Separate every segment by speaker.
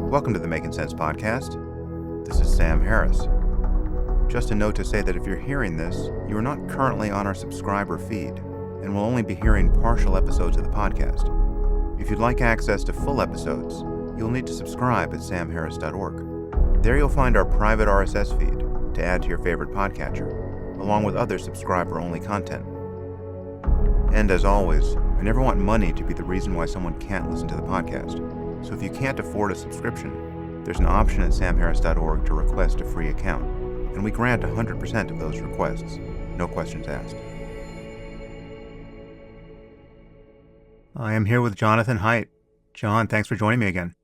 Speaker 1: Welcome to the Making Sense podcast. This is Sam Harris. Just a note to say that if you're hearing this, you are not currently on our subscriber feed and will only be hearing partial episodes of the podcast. If you'd like access to full episodes, you'll need to subscribe at samharris.org. There you'll find our private RSS feed to add to your favorite podcatcher, along with other subscriber-only content. And as always, I never want money to be the reason why someone can't listen to the podcast. So if you can't afford a subscription, there's an option at samharris.org to request a free account, and we grant 100% of those requests, no questions asked. I am here with Jonathan Haidt. John, thanks for joining me again.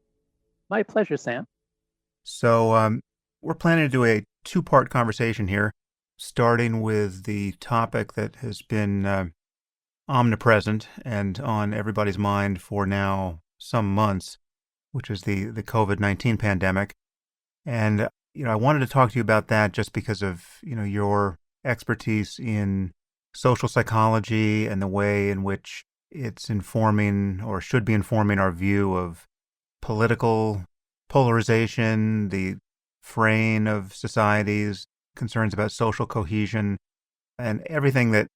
Speaker 2: My pleasure, Sam.
Speaker 1: So we're planning to do a two-part conversation here, starting with the topic that has been omnipresent and on everybody's mind for now some months, which is the COVID-19 pandemic. And, I wanted to talk to you about that just because of, your expertise in social psychology and the way in which it's informing or should be informing our view of political polarization, the fraying of societies, concerns about social cohesion, and everything that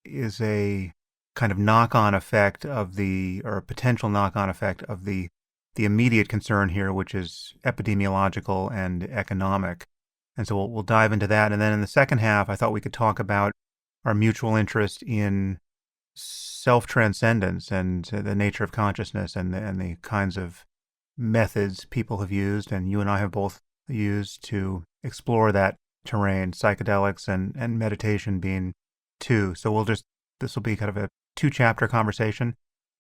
Speaker 1: is a kind of knock-on effect of or a potential knock-on effect of the immediate concern here, which is epidemiological and economic. And so we'll dive into that. And then in the second half, I thought we could talk about our mutual interest in self-transcendence and the nature of consciousness and the kinds of methods people have used, and you and I have both used to explore that terrain, psychedelics and meditation being two. So this will be kind of a two-chapter conversation,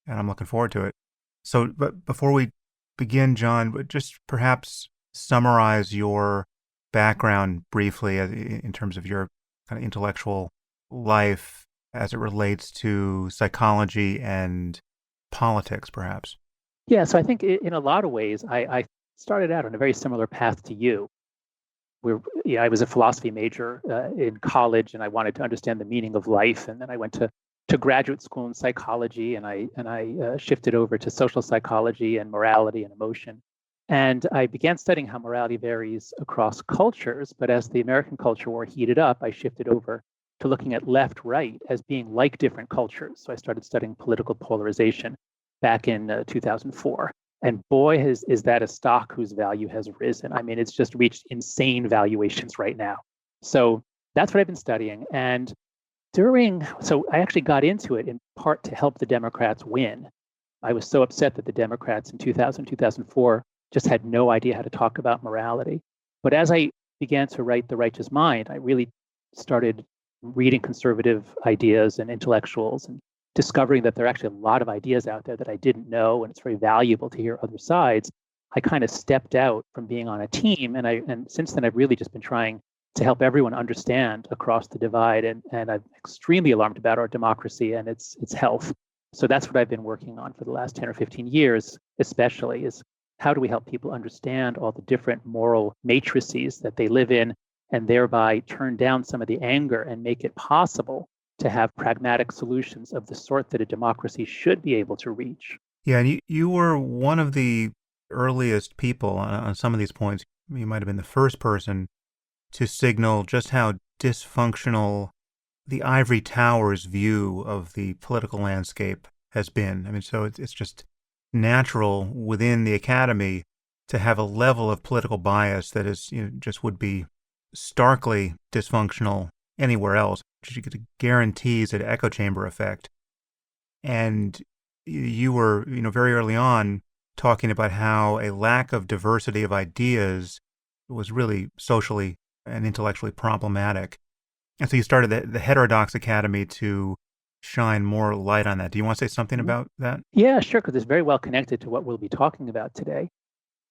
Speaker 1: and I'm looking forward to it. So, but before we begin, John, just perhaps summarize your background briefly in terms of your kind of intellectual life as it relates to psychology and politics, perhaps.
Speaker 2: Yeah, so I think in a lot of ways, I started out on a very similar path to you. I was a philosophy major in college, and I wanted to understand the meaning of life. And then I went to graduate school in psychology, and I shifted over to social psychology and morality and emotion. And I began studying how morality varies across cultures. But as the American culture war heated up, I shifted over to looking at left-right as being like different cultures. So I started studying political polarization back in 2004. And boy, is that a stock whose value has risen. I mean, it's just reached insane valuations right now. So that's what I've been studying. And so I actually got into it in part to help the Democrats win. I was so upset that the Democrats in 2004 just had no idea how to talk about morality. But as I began to write The Righteous Mind, I really started reading conservative ideas and intellectuals and discovering that there are actually a lot of ideas out there that I didn't know, and it's very valuable to hear other sides. I kind of stepped out from being on a team, and since then I've really just been trying to help everyone understand across the divide, and I'm extremely alarmed about our democracy and its health. So that's what I've been working on for the last 10 or 15 years, especially, is how do we help people understand all the different moral matrices that they live in, and thereby turn down some of the anger and make it possible to have pragmatic solutions of the sort that a democracy should be able to reach.
Speaker 1: Yeah, and you were one of the earliest people on some of these points. You might have been the first person to signal just how dysfunctional the ivory tower's view of the political landscape has been. I mean, so it's just natural within the academy to have a level of political bias that is, just would be starkly dysfunctional anywhere else. You get guarantees an echo chamber effect. And you were, very early on talking about how a lack of diversity of ideas was really socially and intellectually problematic. And so you started the Heterodox Academy to shine more light on that. Do you want to say something about that?
Speaker 2: Yeah, sure, because it's very well connected to what we'll be talking about today.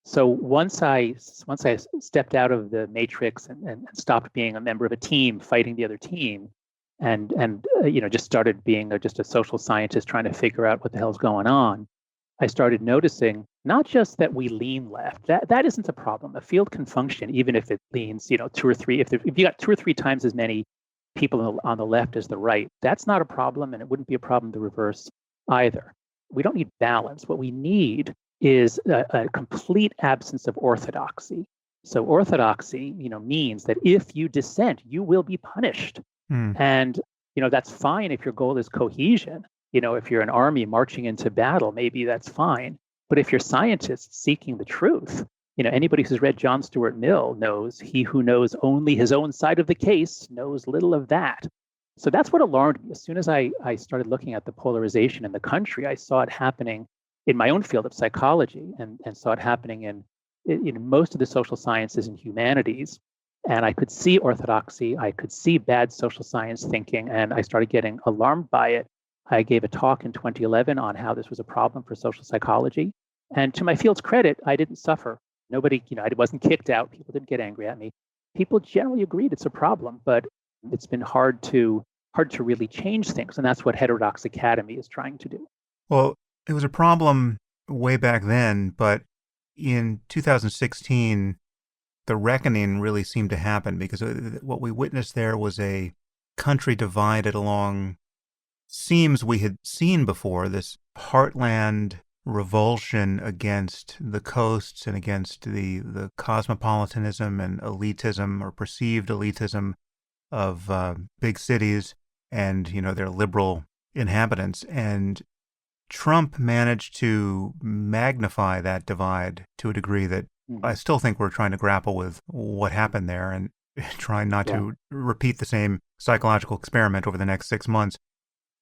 Speaker 2: So once I stepped out of the matrix and stopped being a member of a team fighting the other team, and just started being just a social scientist trying to figure out what the hell's going on, I started noticing not just that we lean left. That isn't a problem. A field can function even if it leans, 2 or 3. If you got 2 or 3 times as many people on the left as the right, that's not a problem, and it wouldn't be a problem the reverse either. We don't need balance. What we need is a complete absence of orthodoxy. So orthodoxy, means that if you dissent, you will be punished.
Speaker 1: Mm.
Speaker 2: And, that's fine if your goal is cohesion. If you're an army marching into battle, maybe that's fine. But if you're scientists seeking the truth, anybody who's read John Stuart Mill knows he who knows only his own side of the case knows little of that. So that's what alarmed me. As soon as I started looking at the polarization in the country, I saw it happening in my own field of psychology and saw it happening in most of the social sciences and humanities. And I could see orthodoxy, I could see bad social science thinking, and I started getting alarmed by it. I gave a talk in 2011 on how this was a problem for social psychology. And to my field's credit, I didn't suffer. Nobody, I wasn't kicked out. People didn't get angry at me. People generally agreed it's a problem, but it's been hard to really change things. And that's what Heterodox Academy is trying to do.
Speaker 1: Well, it was a problem way back then, but in 2016, the reckoning really seemed to happen because what we witnessed there was a country divided along seams we had seen before, this heartland revulsion against the coasts and against the cosmopolitanism and elitism or perceived elitism of big cities and, their liberal inhabitants. And Trump managed to magnify that divide to a degree that I still think we're trying to grapple with what happened there and trying not to repeat the same psychological experiment over the next 6 months.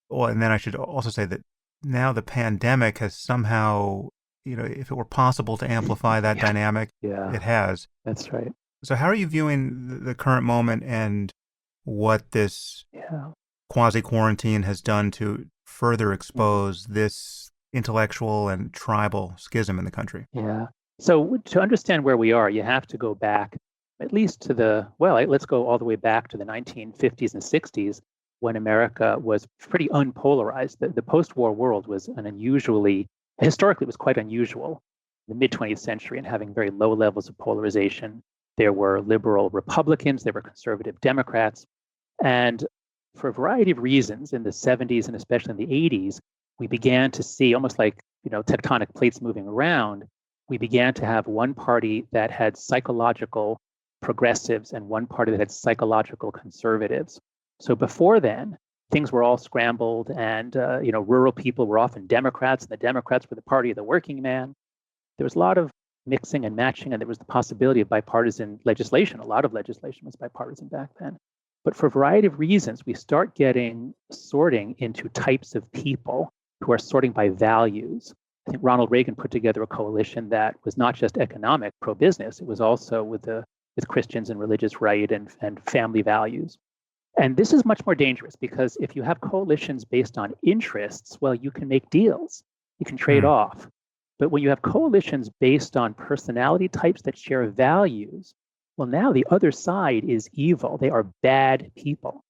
Speaker 1: Well, and then I should also say that now the pandemic has somehow, if it were possible to amplify that dynamic, it has.
Speaker 2: That's right.
Speaker 1: So how are you viewing the current moment and what this quasi-quarantine has done to further expose this intellectual and tribal schism in the country?
Speaker 2: Yeah. So to understand where we are, you have to go back at least to let's go all the way back to the 1950s and 60s when America was pretty unpolarized. The post-war world was historically, it was quite unusual. In the mid-20th century and having very low levels of polarization. There were liberal Republicans, there were conservative Democrats. And for a variety of reasons, in the 70s and especially in the 80s, we began to see almost like, tectonic plates moving around. We began to have one party that had psychological progressives and one party that had psychological conservatives. So before then, things were all scrambled and, rural people were often Democrats and the Democrats were the party of the working man. There was a lot of mixing and matching and there was the possibility of bipartisan legislation. A lot of legislation was bipartisan back then. But for a variety of reasons, we start getting sorting into types of people who are sorting by values. I think Ronald Reagan put together a coalition that was not just economic, pro-business, it was also with Christians and religious right and family values. And this is much more dangerous because if you have coalitions based on interests, well, you can make deals, you can trade off. But when you have coalitions based on personality types that share values, well, now the other side is evil. They are bad people.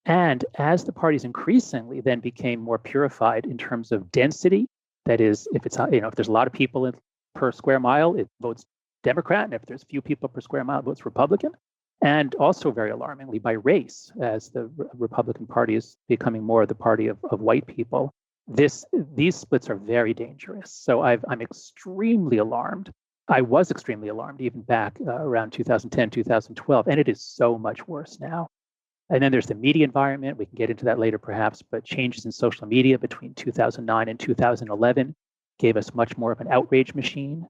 Speaker 2: And as the parties increasingly then became more purified in terms of density, that is, if there's a lot of people per square mile, it votes Democrat, and if there's few people per square mile, it votes Republican. And also very alarmingly by race, as the Republican Party is becoming more the party of white people. These splits are very dangerous. So I'm extremely alarmed. I was extremely alarmed even back around 2010, 2012, and it is so much worse now. And then there's the media environment. We can get into that later perhaps, but changes in social media between 2009 and 2011 gave us much more of an outrage machine,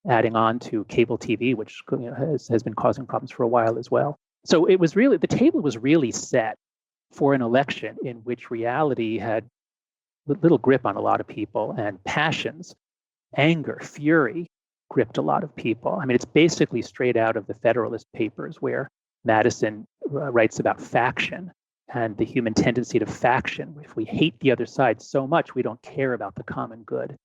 Speaker 2: adding on to cable TV, which has been causing problems for a while as well. So the table was really set for an election in which reality had little grip on a lot of people and passions, anger, fury gripped a lot of people. I mean, it's basically straight out of the Federalist Papers where Madison writes about faction and the human tendency to faction. If we hate the other side so much, we don't care about the common good.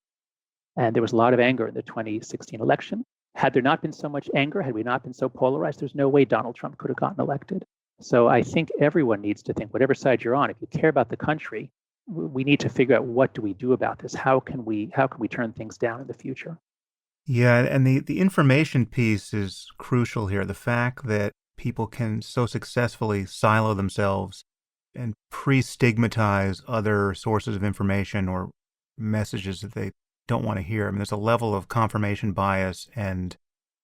Speaker 2: And there was a lot of anger in the 2016 election. Had there not been so much anger, had we not been so polarized, there's no way Donald Trump could have gotten elected. So I think everyone needs to think, whatever side you're on, if you care about the country, we need to figure out what do we do about this? How can we turn things down in the future?
Speaker 1: Yeah, and the information piece is crucial here. The fact that people can so successfully silo themselves and pre-stigmatize other sources of information or messages that they don't want to hear. I mean, there's a level of confirmation bias and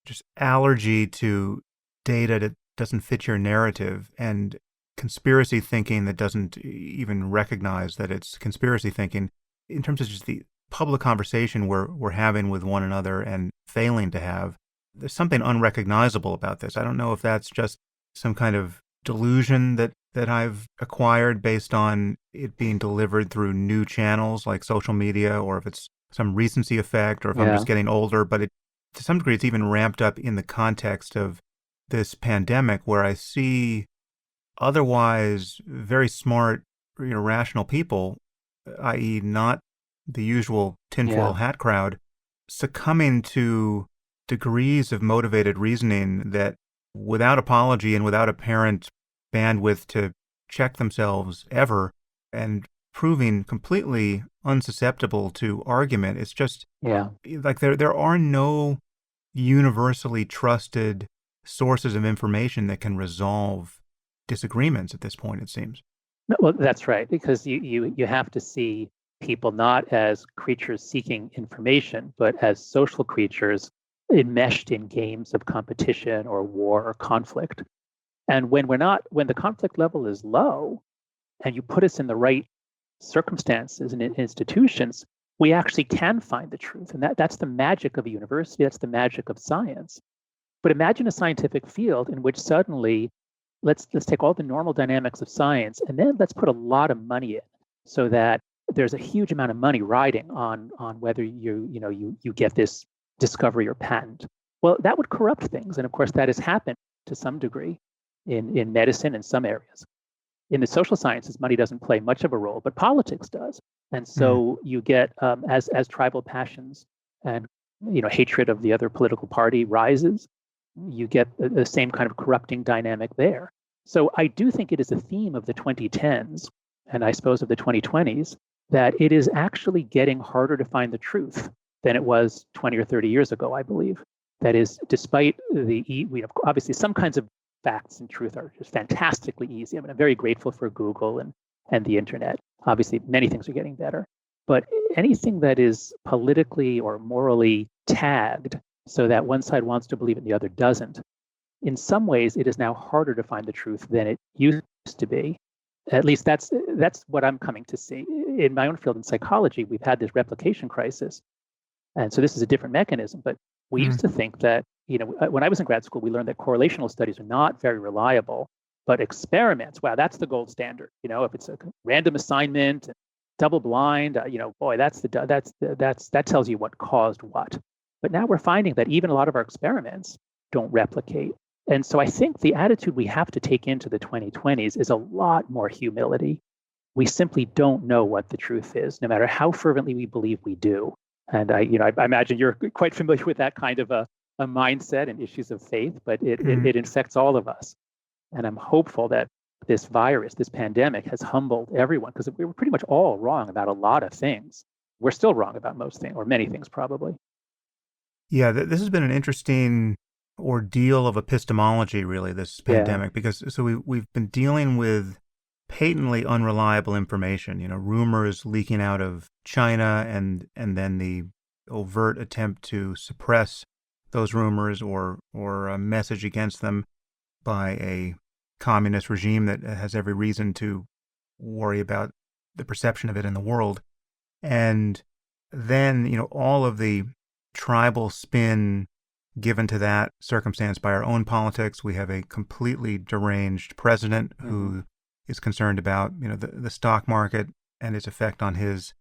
Speaker 1: just allergy to data that doesn't fit your narrative, and conspiracy thinking that doesn't even recognize that it's conspiracy thinking, in terms of just the public conversation we're having with one another and failing to have. There's something unrecognizable about this. I don't know if that's just some kind of delusion that I've acquired based on it being delivered through new channels like social media, or if it's some recency effect, or if I'm just getting older. But to some degree, it's even ramped up in the context of this pandemic, where I see otherwise very smart, rational people, i.e. not the usual tinfoil hat crowd, succumbing to degrees of motivated reasoning that, without apology and without apparent bandwidth to check themselves ever, and proving completely unsusceptible to argument. It's just like there are no universally trusted sources of information that can resolve disagreements at this point, it seems.
Speaker 2: Well, that's right, because you have to see people not as creatures seeking information, but as social creatures enmeshed in games of competition or war or conflict. And when the conflict level is low, and you put us in the right circumstances and institutions, we actually can find the truth. And that's the magic of a university. That's the magic of science. But imagine a scientific field in which suddenly let's take all the normal dynamics of science, and then let's put a lot of money in, so that there's a huge amount of money riding on whether you get this discovery or patent. Well, that would corrupt things. And of course, that has happened to some degree in medicine in some areas. In the social sciences, money doesn't play much of a role, but politics does. And so you get, as tribal passions and hatred of the other political party rises, you get the same kind of corrupting dynamic there. So I do think it is a theme of the 2010s, and I suppose of the 2020s, that it is actually getting harder to find the truth than it was 20 or 30 years ago, I believe. That is, despite obviously some kinds of facts and truth are just fantastically easy. I mean, I'm very grateful for Google and the internet. Obviously, many things are getting better. But anything that is politically or morally tagged so that one side wants to believe it and the other doesn't, in some ways, it is now harder to find the truth than it used to be. At least that's what I'm coming to see. In my own field in psychology, we've had this replication crisis. And so this is a different mechanism. But we used to think that, when I was in grad school, we learned that correlational studies are not very reliable, but experiments, wow, that's the gold standard. If it's a random assignment, double blind, boy, that tells you what caused what. But now we're finding that even a lot of our experiments don't replicate. And so I think the attitude we have to take into the 2020s is a lot more humility. We simply don't know what the truth is, no matter how fervently we believe we do. And I imagine you're quite familiar with that kind of a mindset and issues of faith, but it infects all of us. And I'm hopeful that this virus, this pandemic, has humbled everyone, because we were pretty much all wrong about a lot of things. We're still wrong about most things, or many things probably.
Speaker 1: Yeah, this has been an interesting ordeal of epistemology, really, this pandemic, because we've been dealing with patently unreliable information, rumors leaking out of China, and then the overt attempt to suppress those rumors or a message against them by a communist regime that has every reason to worry about the perception of it in the world. And then, all of the tribal spin given to that circumstance by our own politics. We have a completely deranged president who is concerned about, the stock market and its effect on his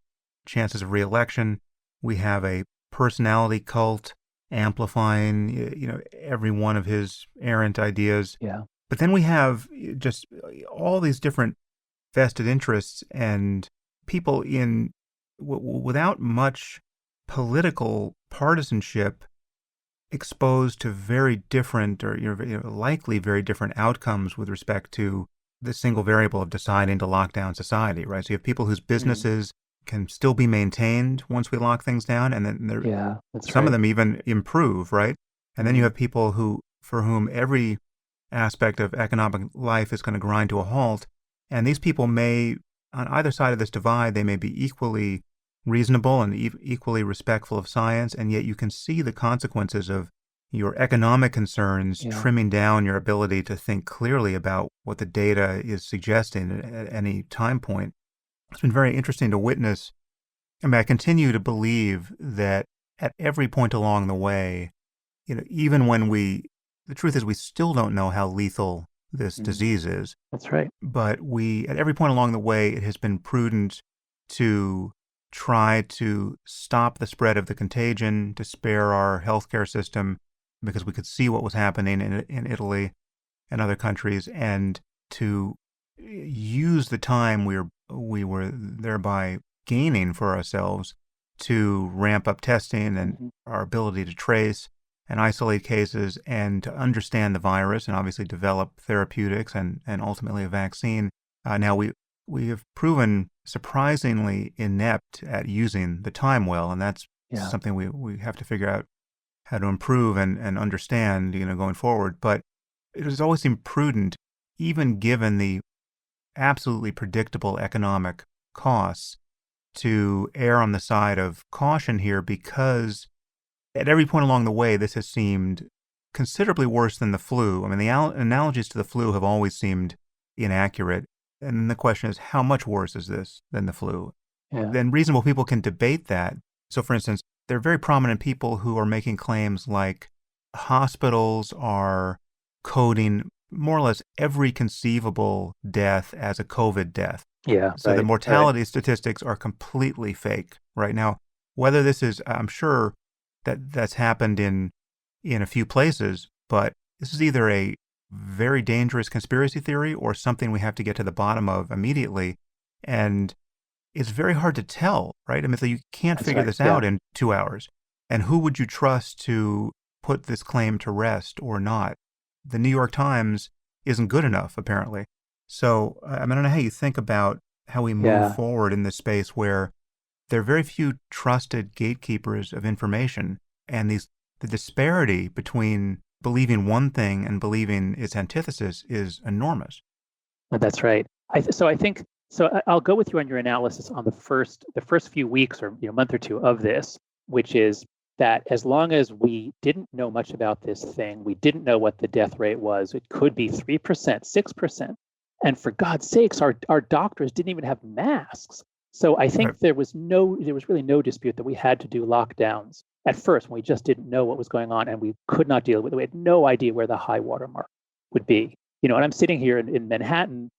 Speaker 1: chances of reelection. We have a personality cult amplifying, every one of his errant ideas.
Speaker 2: Yeah.
Speaker 1: But then we have just all these different vested interests and people without much political partisanship exposed to very different or likely very different outcomes with respect to the single variable of deciding to lock down society, right? So you have people whose businesses can still be maintained once we lock things down, and then some of them even improve, right? And then you have people for whom every aspect of economic life is going to grind to a halt, and these people may, on either side of this divide, they may be equally reasonable and equally respectful of science, and yet you can see the consequences of your economic concerns trimming down your ability to think clearly about what the data is suggesting at any time point. It's been very interesting to witness. I mean, I continue to believe that at every point along the way, even when the truth is we still don't know how lethal this disease is.
Speaker 2: That's right.
Speaker 1: But at every point along the way, it has been prudent to try to stop the spread of the contagion, to spare our healthcare system, because we could see what was happening in Italy and other countries, and to use the time we were thereby gaining for ourselves to ramp up testing and our ability to trace and isolate cases and to understand the virus and obviously develop therapeutics and ultimately a vaccine. Now we have proven surprisingly inept at using the time well, and that's something we have to figure out how to improve and understand, going forward. But it has always seemed prudent, even given the absolutely predictable economic costs, to err on the side of caution here, because at every point along the way, this has seemed considerably worse than the flu. I mean, the analogies to the flu have always seemed inaccurate. And the question is, how much worse is this than the flu? Then reasonable people can debate that. So, for instance, there are very prominent people who are making claims like hospitals are coding more or less every conceivable death as a COVID death. So the mortality statistics are completely fake right now. Whether this is, I'm sure that's happened in a few places, but this is either a very dangerous conspiracy theory or something we have to get to the bottom of immediately. And it's very hard to tell, right? I mean, so you can't figure this out in 2 hours. And who would you trust to put this claim to rest or not? The New York Times isn't good enough, apparently. So, I don't know how you think about how we move forward in this space where there are very few trusted gatekeepers of information, and the disparity between believing one thing and believing its antithesis is enormous.
Speaker 2: That's right. I'll go with you on your analysis on the first few weeks or month or two of this, which is that as long as we didn't know much about this thing, we didn't know what the death rate was. It could be 3%, 6%. And for God's sakes, our doctors didn't even have masks. So I think there was really no dispute that we had to do lockdowns at first when we just didn't know what was going on and we could not deal with it. We had no idea where the high water mark would be. And I'm sitting here in Manhattan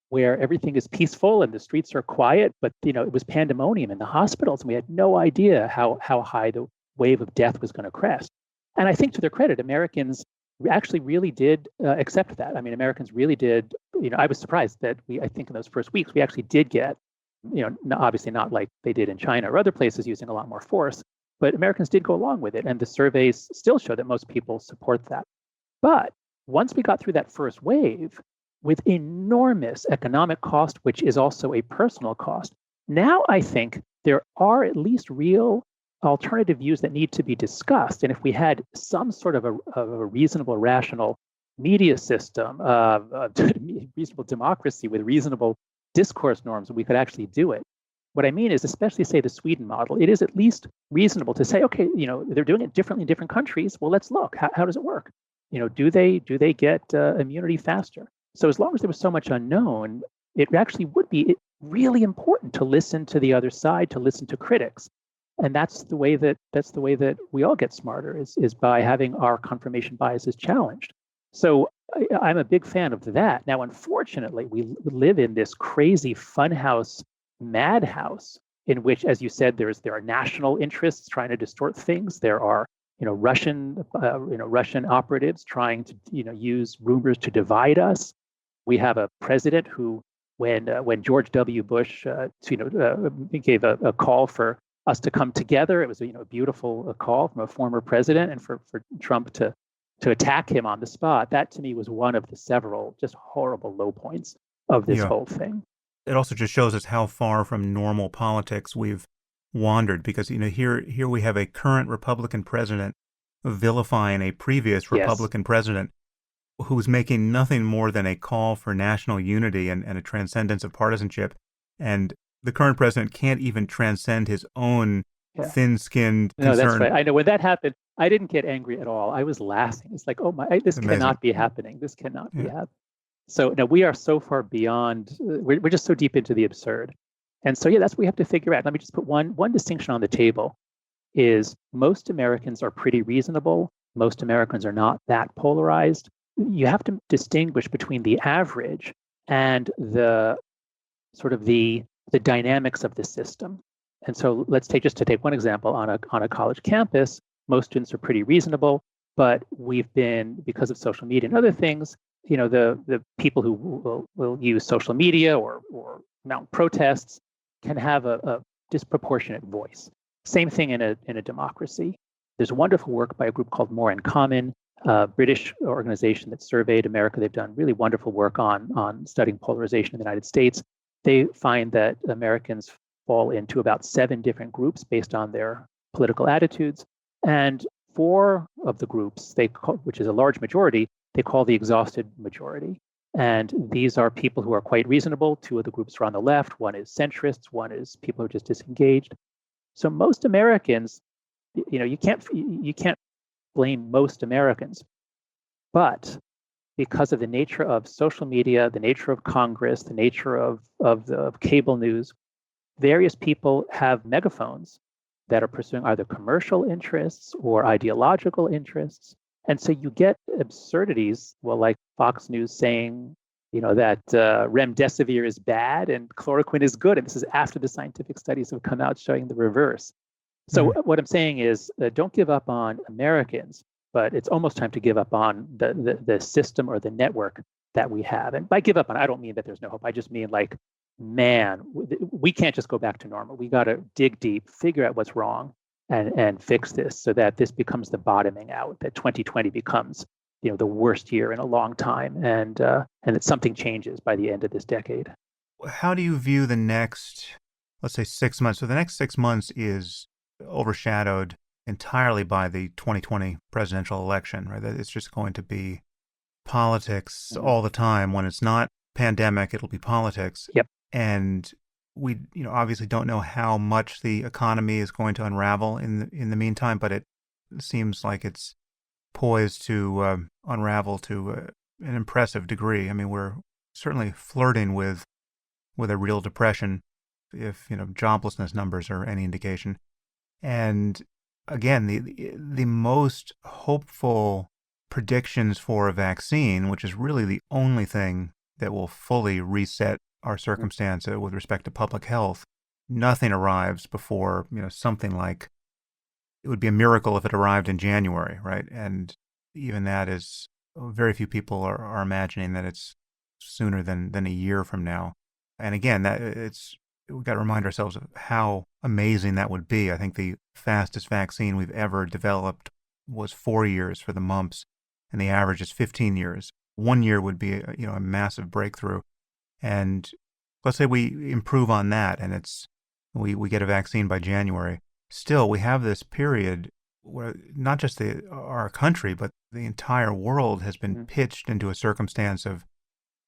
Speaker 2: where everything is peaceful and the streets are quiet, but it was pandemonium in the hospitals and we had no idea how high the wave of death was going to crest. And I think to their credit, Americans actually really did accept that. I mean, Americans really did. I was surprised that I think in those first weeks, we actually did get, obviously not like they did in China or other places using a lot more force, but Americans did go along with it. And the surveys still show that most people support that. But once we got through that first wave with enormous economic cost, which is also a personal cost, now I think there are at least real alternative views that need to be discussed. And if we had some sort of a reasonable, rational media system, reasonable democracy with reasonable discourse norms, we could actually do it. What I mean is, especially say the Sweden model, it is at least reasonable to say, okay, they're doing it differently in different countries. Well, let's look. How does it work? Do they get immunity faster? So as long as there was so much unknown, it actually would be really important to listen to the other side, to listen to critics. And that's the way that we all get smarter is by having our confirmation biases challenged. So I'm a big fan of that. Now, unfortunately, we live in this crazy funhouse, madhouse in which, as you said, there are national interests trying to distort things. There are Russian operatives trying to use rumors to divide us. We have a president who, when George W. Bush gave a call for us to come together, it was a beautiful call from a former president, and for Trump to attack him on the spot, that to me was one of the several just horrible low points of this whole thing.
Speaker 1: It also just shows us how far from normal politics we've wandered, because here we have a current Republican president vilifying a previous Republican president who's making nothing more than a call for national unity and a transcendence of partisanship. And the current president can't even transcend his own
Speaker 2: Yeah.
Speaker 1: thin-skinned
Speaker 2: No, that's
Speaker 1: concern.
Speaker 2: right. I know when that happened, I didn't get angry at all. I was laughing. It's like, oh my, this
Speaker 1: Amazing.
Speaker 2: cannot be happening. This cannot be
Speaker 1: Yeah.
Speaker 2: happening. So no, we are so far beyond, we're just so deep into the absurd. And so, yeah, that's what we have to figure out. Let me just put one distinction on the table is most Americans are pretty reasonable. Most Americans are not that polarized. You have to distinguish between the average and the sort of the dynamics of the system. And so let's take one example on a college campus. Most students are pretty reasonable, but we've been, because of social media and other things, the people who will use social media or mount protests can have a disproportionate voice. Same thing in a democracy. There's wonderful work by a group called More in Common, a British organization that surveyed America. They've done really wonderful work on studying polarization in the United States. They find that Americans fall into about 7 different groups based on their political attitudes. And 4 of the groups, which is a large majority, they call the exhausted majority. And these are people who are quite reasonable. 2 of the groups are on the left. One is centrists. One is people who are just disengaged. So most Americans, you can't blame most Americans, but because of the nature of social media, the nature of Congress, the nature of cable news, various people have megaphones that are pursuing either commercial interests or ideological interests. And so you get absurdities, like Fox News saying, that remdesivir is bad and chloroquine is good. And this is after the scientific studies have come out showing the reverse. So what I'm saying is don't give up on Americans, but it's almost time to give up on the system or the network that we have. And by give up on, I don't mean that there's no hope. I just mean man, we can't just go back to normal. We got to dig deep, figure out what's wrong, and fix this so that this becomes the bottoming out, that 2020 becomes the worst year in a long time, and that something changes by the end of this decade.
Speaker 1: How do you view the next, let's say, 6 months? So the next 6 months is overshadowed entirely by the 2020 presidential election, right? It's just going to be politics all the time. When it's not pandemic, it'll be politics.
Speaker 2: Yep.
Speaker 1: And we, obviously don't know how much the economy is going to unravel in the meantime, but it seems like it's poised to unravel to an impressive degree. I mean, we're certainly flirting with a real depression, if joblessness numbers are any indication. And again, the most hopeful predictions for a vaccine, which is really the only thing that will fully reset our circumstance with respect to public health, nothing arrives before something like, it would be a miracle if it arrived in January, right? And even that is, very few people are imagining that it's sooner than a year from now. And again, we've got to remind ourselves of how amazing that would be. I think the fastest vaccine we've ever developed was 4 years for the mumps, and the average is 15 years. 1 year would be a massive breakthrough. And let's say we improve on that, and we get a vaccine by January. Still, we have this period where not just our country, but the entire world has been pitched into a circumstance of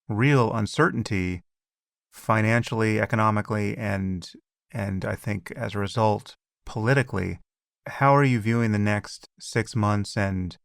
Speaker 1: real uncertainty, financially, economically, and I think as a result, politically. How are you viewing the next 6 months? And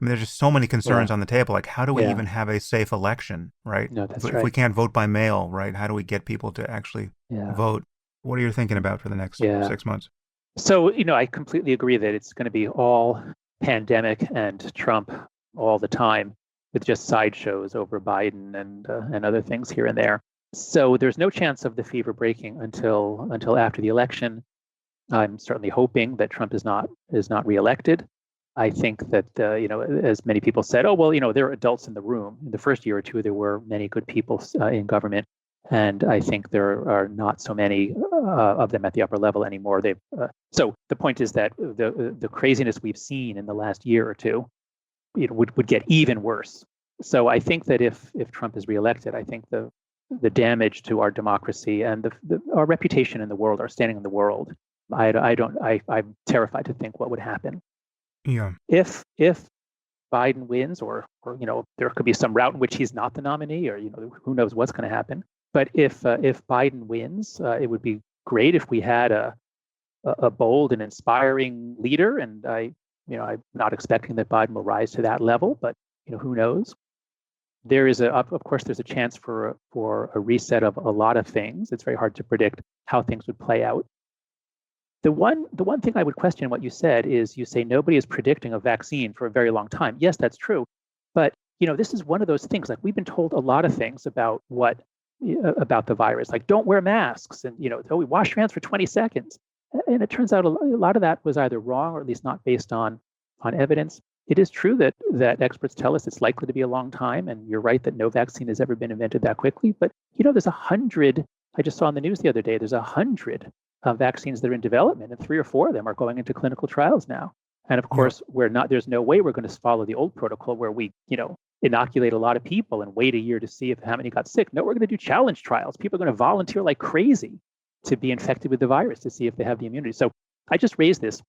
Speaker 1: I mean, there's just so many concerns on the table. Like, how do we even have a safe election, right?
Speaker 2: No, that's
Speaker 1: if
Speaker 2: right.
Speaker 1: we can't vote by mail, right? How do we get people to actually vote? What are you thinking about for the next 6 months?
Speaker 2: So, I completely agree that it's going to be all pandemic and Trump all the time, with just sideshows over Biden and other things here and there. So there's no chance of the fever breaking until after the election. I'm certainly hoping that Trump is not reelected. I think that as many people said, there are adults in the room. In the first year or two, there were many good people in government, and I think there are not so many of them at the upper level anymore. So the point is that the craziness we've seen in the last year or two, would get even worse. So I think that if Trump is reelected, I think the damage to our democracy and our reputation in the world, our standing in the world, I'm terrified to think what would happen.
Speaker 1: Yeah.
Speaker 2: If Biden wins, or there could be some route in which he's not the nominee, or who knows what's going to happen. But if Biden wins, it would be great if we had a bold and inspiring leader. And I'm not expecting that Biden will rise to that level, but who knows? There is of course, there's a chance for a reset of a lot of things. It's very hard to predict how things would play out. The one thing I would question what you said is you say nobody is predicting a vaccine for a very long time. Yes, that's true, but this is one of those things. Like, we've been told a lot of things about about the virus, like don't wear masks, and we wash your hands for 20 seconds, and it turns out a lot of that was either wrong or at least not based on evidence. It is true that experts tell us it's likely to be a long time, and you're right that no vaccine has ever been invented that quickly. But there's 100. I just saw on the news the other day. There's 100 vaccines that are in development, and 3 or 4 of them are going into clinical trials now. And of course, there's no way we're going to follow the old protocol where we inoculate a lot of people and wait a year to see how many got sick. No, we're going to do challenge trials. People are going to volunteer like crazy to be infected with the virus to see if they have the immunity. So I just raised this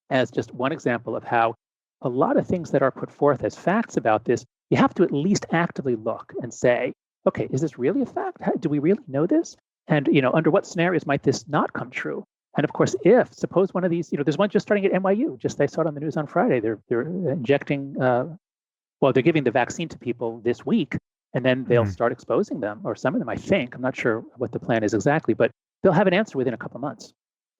Speaker 2: as just one example of how a lot of things that are put forth as facts about this, you have to at least actively look and say, okay, is this really a fact? Do we really know this? And under what scenarios might this not come true? And of course, suppose one of these, there's one just starting at NYU. Just I saw it on the news on Friday. They're injecting, they're giving the vaccine to people this week, and then they'll start exposing them, or some of them, I think. I'm not sure what the plan is exactly, but they'll have an answer within a couple of months.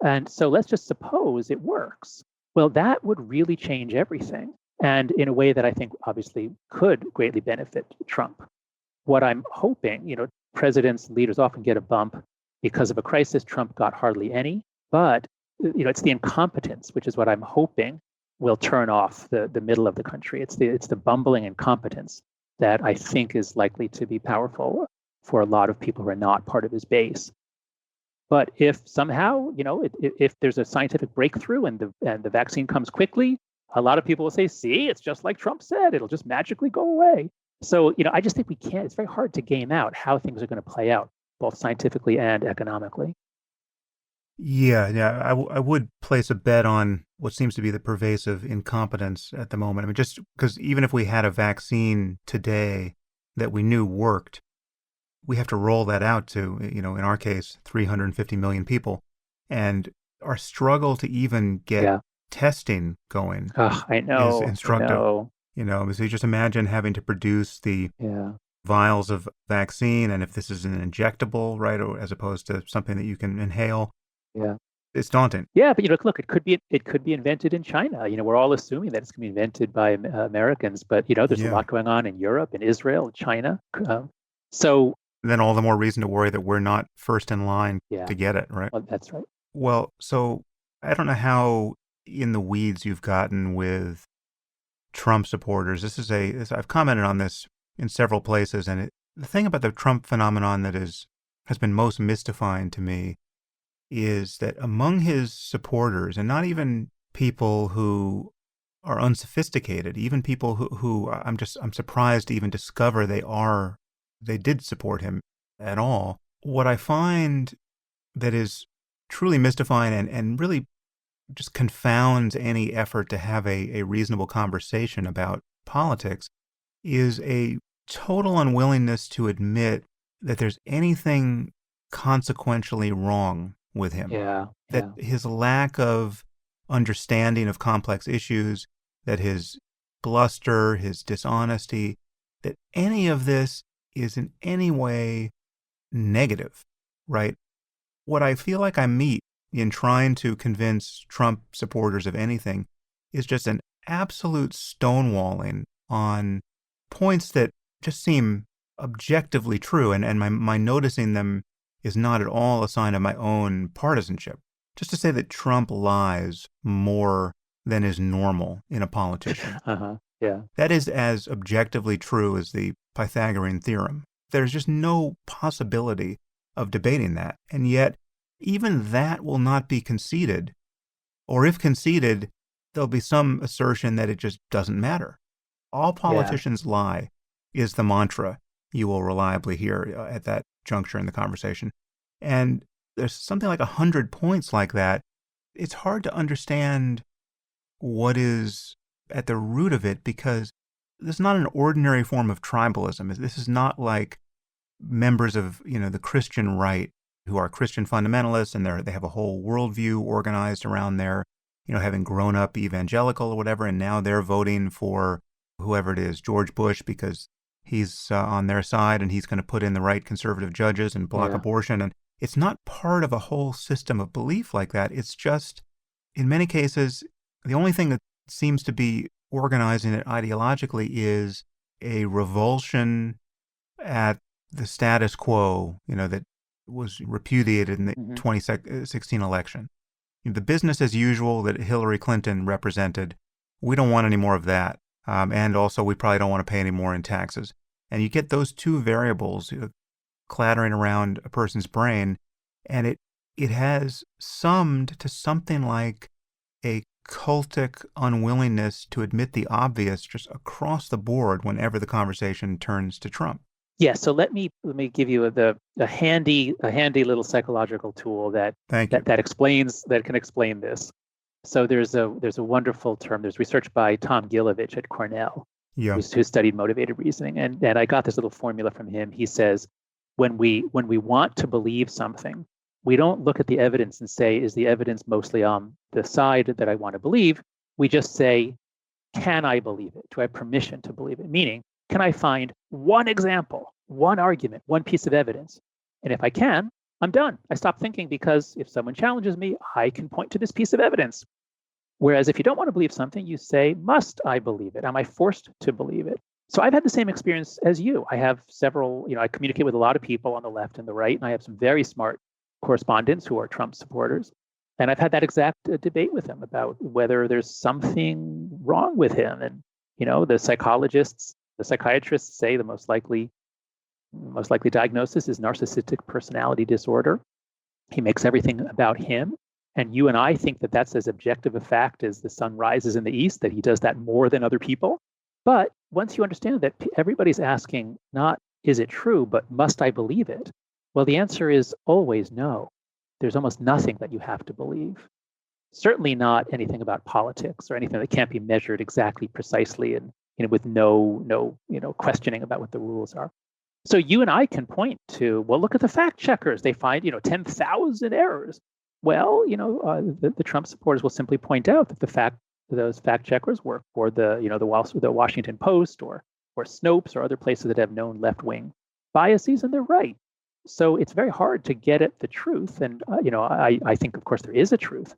Speaker 2: And so let's just suppose it works. Well, that would really change everything, and in a way that I think obviously could greatly benefit Trump. What I'm hoping, presidents and leaders often get a bump because of a crisis. Trump got hardly any, but it's the incompetence, which is what I'm hoping will turn off the middle of the country. It's the bumbling incompetence that I think is likely to be powerful for a lot of people who are not part of his base. But if somehow, if there's a scientific breakthrough and the vaccine comes quickly, a lot of people will say, see, it's just like Trump said, it'll just magically go away. So, I just think we can't, it's very hard to game out how things are going to play out, both scientifically and economically.
Speaker 1: Yeah. I would place a bet on what seems to be the pervasive incompetence at the moment. I mean, just because even if we had a vaccine today that we knew worked, we have to roll that out to, in our case, 350 million people. And our struggle to even get testing going
Speaker 2: I know,
Speaker 1: is instructive. So you just imagine having to produce the vials of vaccine, and if this is an injectable, right, or as opposed to something that you can inhale, it's daunting.
Speaker 2: Yeah, but look, it could be invented in China. We're all assuming that it's going to be invented by Americans, but there's a lot going on in Europe, in Israel, in China. So
Speaker 1: then all the more reason to worry that we're not first in line to get it, right?
Speaker 2: Well, that's right.
Speaker 1: Well, so I don't know how in the weeds you've gotten with Trump supporters. I've commented on this in several places, and the thing about the Trump phenomenon that has been most mystifying to me is that among his supporters, and not even people who are unsophisticated, even people who I'm surprised to even discover they did support him at all. What I find that is truly mystifying and really just confounds any effort to have a reasonable conversation about politics is a total unwillingness to admit that there's anything consequentially wrong with him. That his lack of understanding of complex issues, that his bluster, his dishonesty, that any of this is in any way negative, right? What I feel like I meet in trying to convince Trump supporters of anything is just an absolute stonewalling on points that just seem objectively true, and my noticing them is not at all a sign of my own partisanship. Just to say that Trump lies more than is normal in a politician. That is as objectively true as the Pythagorean theorem. There's just no possibility of debating that. And yet, even that will not be conceded. Or if conceded, there'll be some assertion that it just doesn't matter. All politicians lie is the mantra you will reliably hear at that juncture in the conversation. And there's something like 100 points like that. It's hard to understand what is at the root of it, because this is not an ordinary form of tribalism. This is not like members of, the Christian right who are Christian fundamentalists, and they have a whole worldview organized around their, having grown up evangelical or whatever, and now they're voting for whoever it is, George Bush, because he's on their side and he's going to put in the right conservative judges and block abortion. And it's not part of a whole system of belief like that. It's just, in many cases, the only thing that seems to be organizing it ideologically is a revulsion at the status quo, that was repudiated in the 2016 election. The business as usual that Hillary Clinton represented, we don't want any more of that. And also, we probably don't want to pay any more in taxes. And you get those two variables clattering around a person's brain, and it has summed to something like a cultic unwillingness to admit the obvious just across the board whenever the conversation turns to Trump.
Speaker 2: Yeah, so let me give you a handy little psychological tool that can explain this. So there's a wonderful term. There's research by Tom Gilovich at Cornell, who studied motivated reasoning, and I got this little formula from him. He says, when we want to believe something, we don't look at the evidence and say, is the evidence mostly on the side that I want to believe? We just say, can I believe it? Do I have permission to believe it? Meaning, can I find one example, one argument, one piece of evidence? And if I can, I'm done. I stop thinking, because if someone challenges me, I can point to this piece of evidence. Whereas if you don't want to believe something, you say, must I believe it? Am I forced to believe it? So I've had the same experience as you. I have several, I communicate with a lot of people on the left and the right, and I have some very smart correspondents who are Trump supporters. And I've had that exact debate with them about whether there's something wrong with him. And, the psychiatrists say the most likely diagnosis is narcissistic personality disorder. He makes everything about him. And you and I think that that's as objective a fact as the sun rises in the east, that he does that more than other people. But once you understand that everybody's asking not, is it true, but must I believe it? Well, the answer is always no. There's almost nothing that you have to believe. Certainly not anything about politics or anything that can't be measured exactly precisely and with no questioning about what the rules are. So you and I can point to, well, look at the fact checkers. They find 10,000 errors. Well, the Trump supporters will simply point out that those fact checkers work for the Washington Post or Snopes or other places that have known left-wing biases, and they're right. So it's very hard to get at the truth. And I think, of course, there is a truth.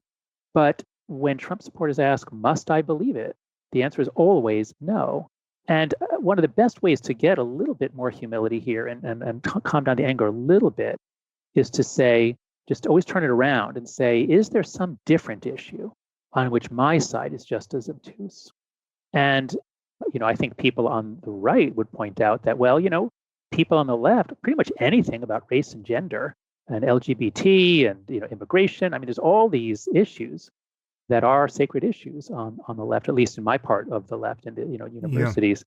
Speaker 2: But when Trump supporters ask, must I believe it? The answer is always no. And one of the best ways to get a little bit more humility here and calm down the anger a little bit is to say, just always turn it around and say, is there some different issue on which my side is just as obtuse? And, I think people on the right would point out that, well, people on the left, pretty much anything about race and gender and LGBT and, immigration. I mean, there's all these issues that are sacred issues on the left, at least in my part of the left in the, universities.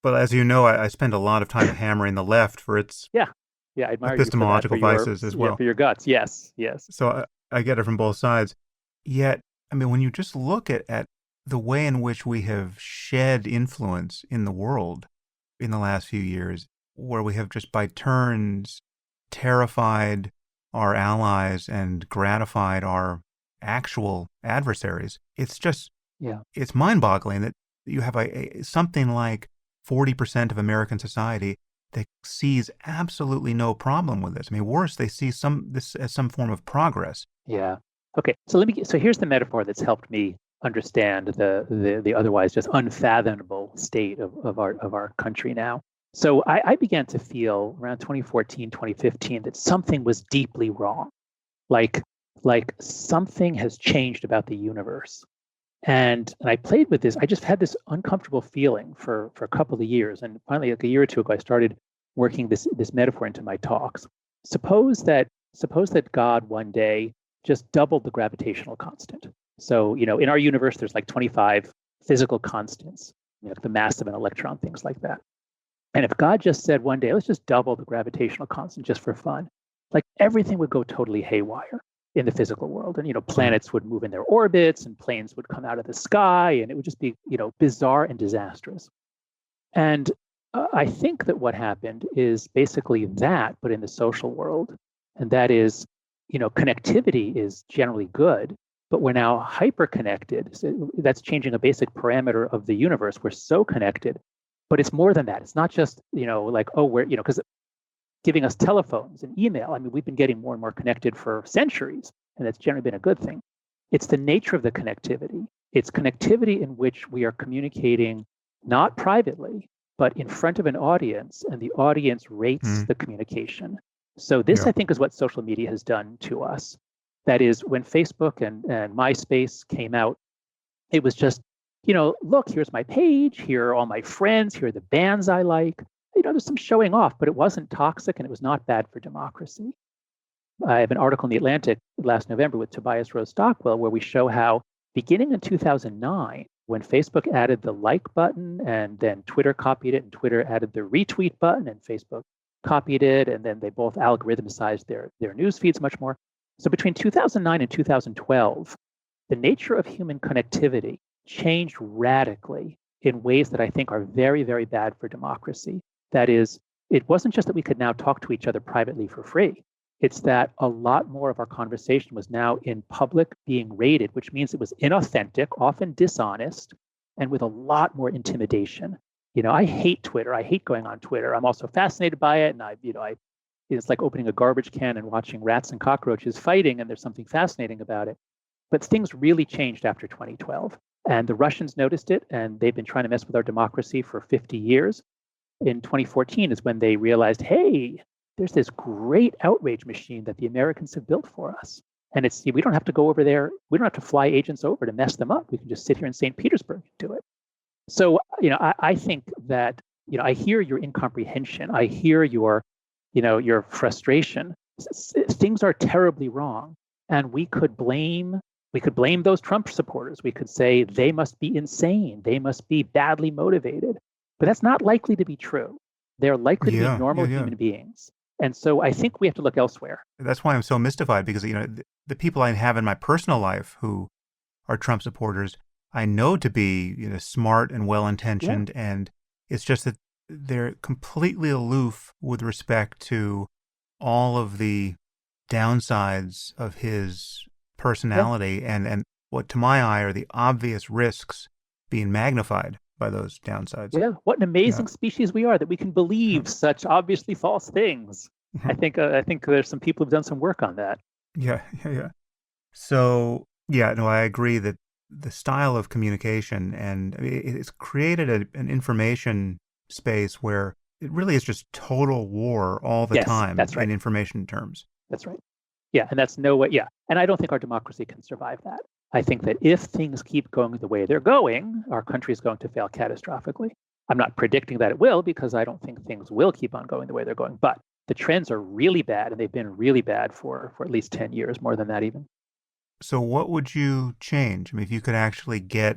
Speaker 1: But as you know, I spend a lot of time hammering the left for its
Speaker 2: I admire
Speaker 1: epistemological vices as well.
Speaker 2: For your guts, yes.
Speaker 1: So I get it from both sides. Yet, I mean, when you just look at the way in which we have shed influence in the world in the last few years, where we have just by turns terrified our allies and gratified our actual adversaries, it's just, it's mind-boggling that you have something like 40% of American society that sees absolutely no problem with this. I mean, worse, they see this as some form of progress.
Speaker 2: Yeah. Okay. So here's the metaphor that's helped me understand the otherwise just unfathomable state of our country now. So I began to feel around 2014, 2015 that something was deeply wrong. Like something has changed about the universe. And I played with this. I just had this uncomfortable feeling for a couple of years. And finally, like a year or two ago, I started working this metaphor into my talks. Suppose that God one day just doubled the gravitational constant. So, in our universe, there's like 25 physical constants, the mass of an electron, things like that. And if God just said one day, let's just double the gravitational constant just for fun, like everything would go totally haywire in the physical world. And, planets would move in their orbits and planes would come out of the sky and it would just be, bizarre and disastrous. And I think that what happened is basically that, but in the social world. And that is, connectivity is generally good, but we're now hyper connected. So that's changing a basic parameter of the universe. We're so connected, but it's more than that. It's not just, like, oh, we're, because giving us telephones and email. I mean, we've been getting more and more connected for centuries, and that's generally been a good thing. It's the nature of the connectivity. It's connectivity in which we are communicating not privately, but in front of an audience, and the audience rates the communication. So this, I think, is what social media has done to us. That is, when Facebook and MySpace came out, it was just, look, here's my page, here are all my friends, here are the bands I like. There's some showing off, but it wasn't toxic and it was not bad for democracy. I have an article in The Atlantic last November with Tobias Rose Stockwell where we show how, beginning in 2009, when Facebook added the like button and then Twitter copied it, and Twitter added the retweet button and Facebook copied it, and then they both algorithmicized their news feeds much more. So between 2009 and 2012, the nature of human connectivity changed radically in ways that I think are very, very bad for democracy. That is, it wasn't just that we could now talk to each other privately for free. It's that a lot more of our conversation was now in public being rated, which means it was inauthentic, often dishonest, and with a lot more intimidation. I hate Twitter. I hate going on Twitter. I'm also fascinated by it. And it's like opening a garbage can and watching rats and cockroaches fighting, and there's something fascinating about it. But things really changed after 2012. And the Russians noticed it, and they've been trying to mess with our democracy for 50 years. In 2014 is when they realized, hey, there's this great outrage machine that the Americans have built for us. And we don't have to go over there. We don't have to fly agents over to mess them up. We can just sit here in St. Petersburg and do it. So, I think that, I hear your incomprehension. I hear your frustration. Things are terribly wrong. And we could blame those Trump supporters. We could say they must be insane. They must be badly motivated. But that's not likely to be true. They're likely to be normal human beings. And so I think we have to look elsewhere.
Speaker 1: That's why I'm so mystified, because, the people I have in my personal life who are Trump supporters, I know to be, smart and well-intentioned. And it's just that they're completely aloof with respect to all of the downsides of his personality and what, to my eye, are the obvious risks being magnified by those downsides.
Speaker 2: Yeah, what an amazing species we are that we can believe such obviously false things. I think there's some people who've done some work on that.
Speaker 1: Yeah. So, I agree that the style of communication, and it's created an information space where it really is just total war all the time in information terms.
Speaker 2: That's right. Yeah, and that's no way. Yeah, and I don't think our democracy can survive that. I think that if things keep going the way they're going, our country is going to fail catastrophically. I'm not predicting that it will, because I don't think things will keep on going the way they're going. But the trends are really bad, and they've been really bad for at least 10 years, more than that even.
Speaker 1: So what would you change? I mean, if you could actually get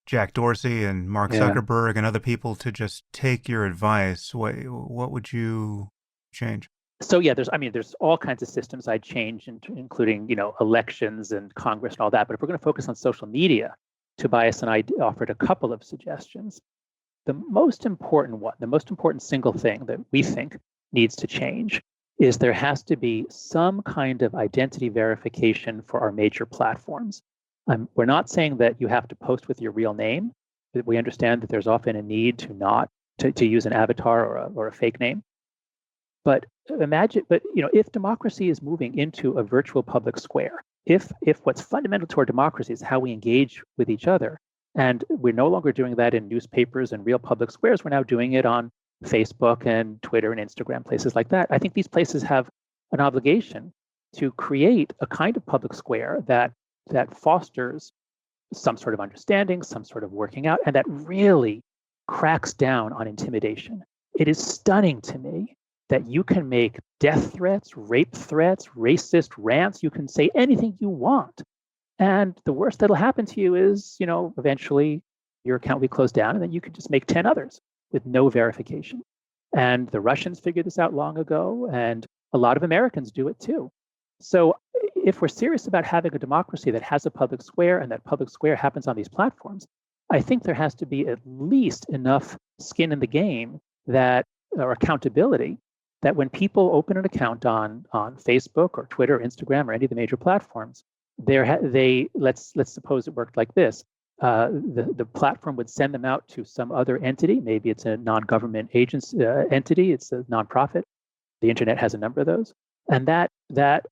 Speaker 1: Jack Dorsey and Mark Zuckerberg and other people to just take your advice, what would you change?
Speaker 2: So there's all kinds of systems I'd change, including elections and Congress and all that. But if we're going to focus on social media, Tobias and I offered a couple of suggestions. The most important single thing that we think needs to change is there has to be some kind of identity verification for our major platforms. We're not saying that you have to post with your real name. We understand that there's often a need to use an avatar or a fake name. But if democracy is moving into a virtual public square, if what's fundamental to our democracy is how we engage with each other, and we're no longer doing that in newspapers and real public squares, we're now doing it on Facebook and Twitter and Instagram, places like that. I think these places have an obligation to create a kind of public square that fosters some sort of understanding, some sort of working out, and that really cracks down on intimidation. It is stunning to me that you can make death threats, rape threats, racist rants. You can say anything you want. And the worst that'll happen to you is, eventually your account will be closed down, and then you could just make 10 others with no verification. And the Russians figured this out long ago, and a lot of Americans do it too. So if we're serious about having a democracy that has a public square, and that public square happens on these platforms, I think there has to be at least enough skin in the game that, or accountability, that when people open an account on Facebook or Twitter, or Instagram, or any of the major platforms, let's suppose it worked like this. The platform would send them out to some other entity. Maybe it's a non-government agency entity. It's a nonprofit. The internet has a number of those, and that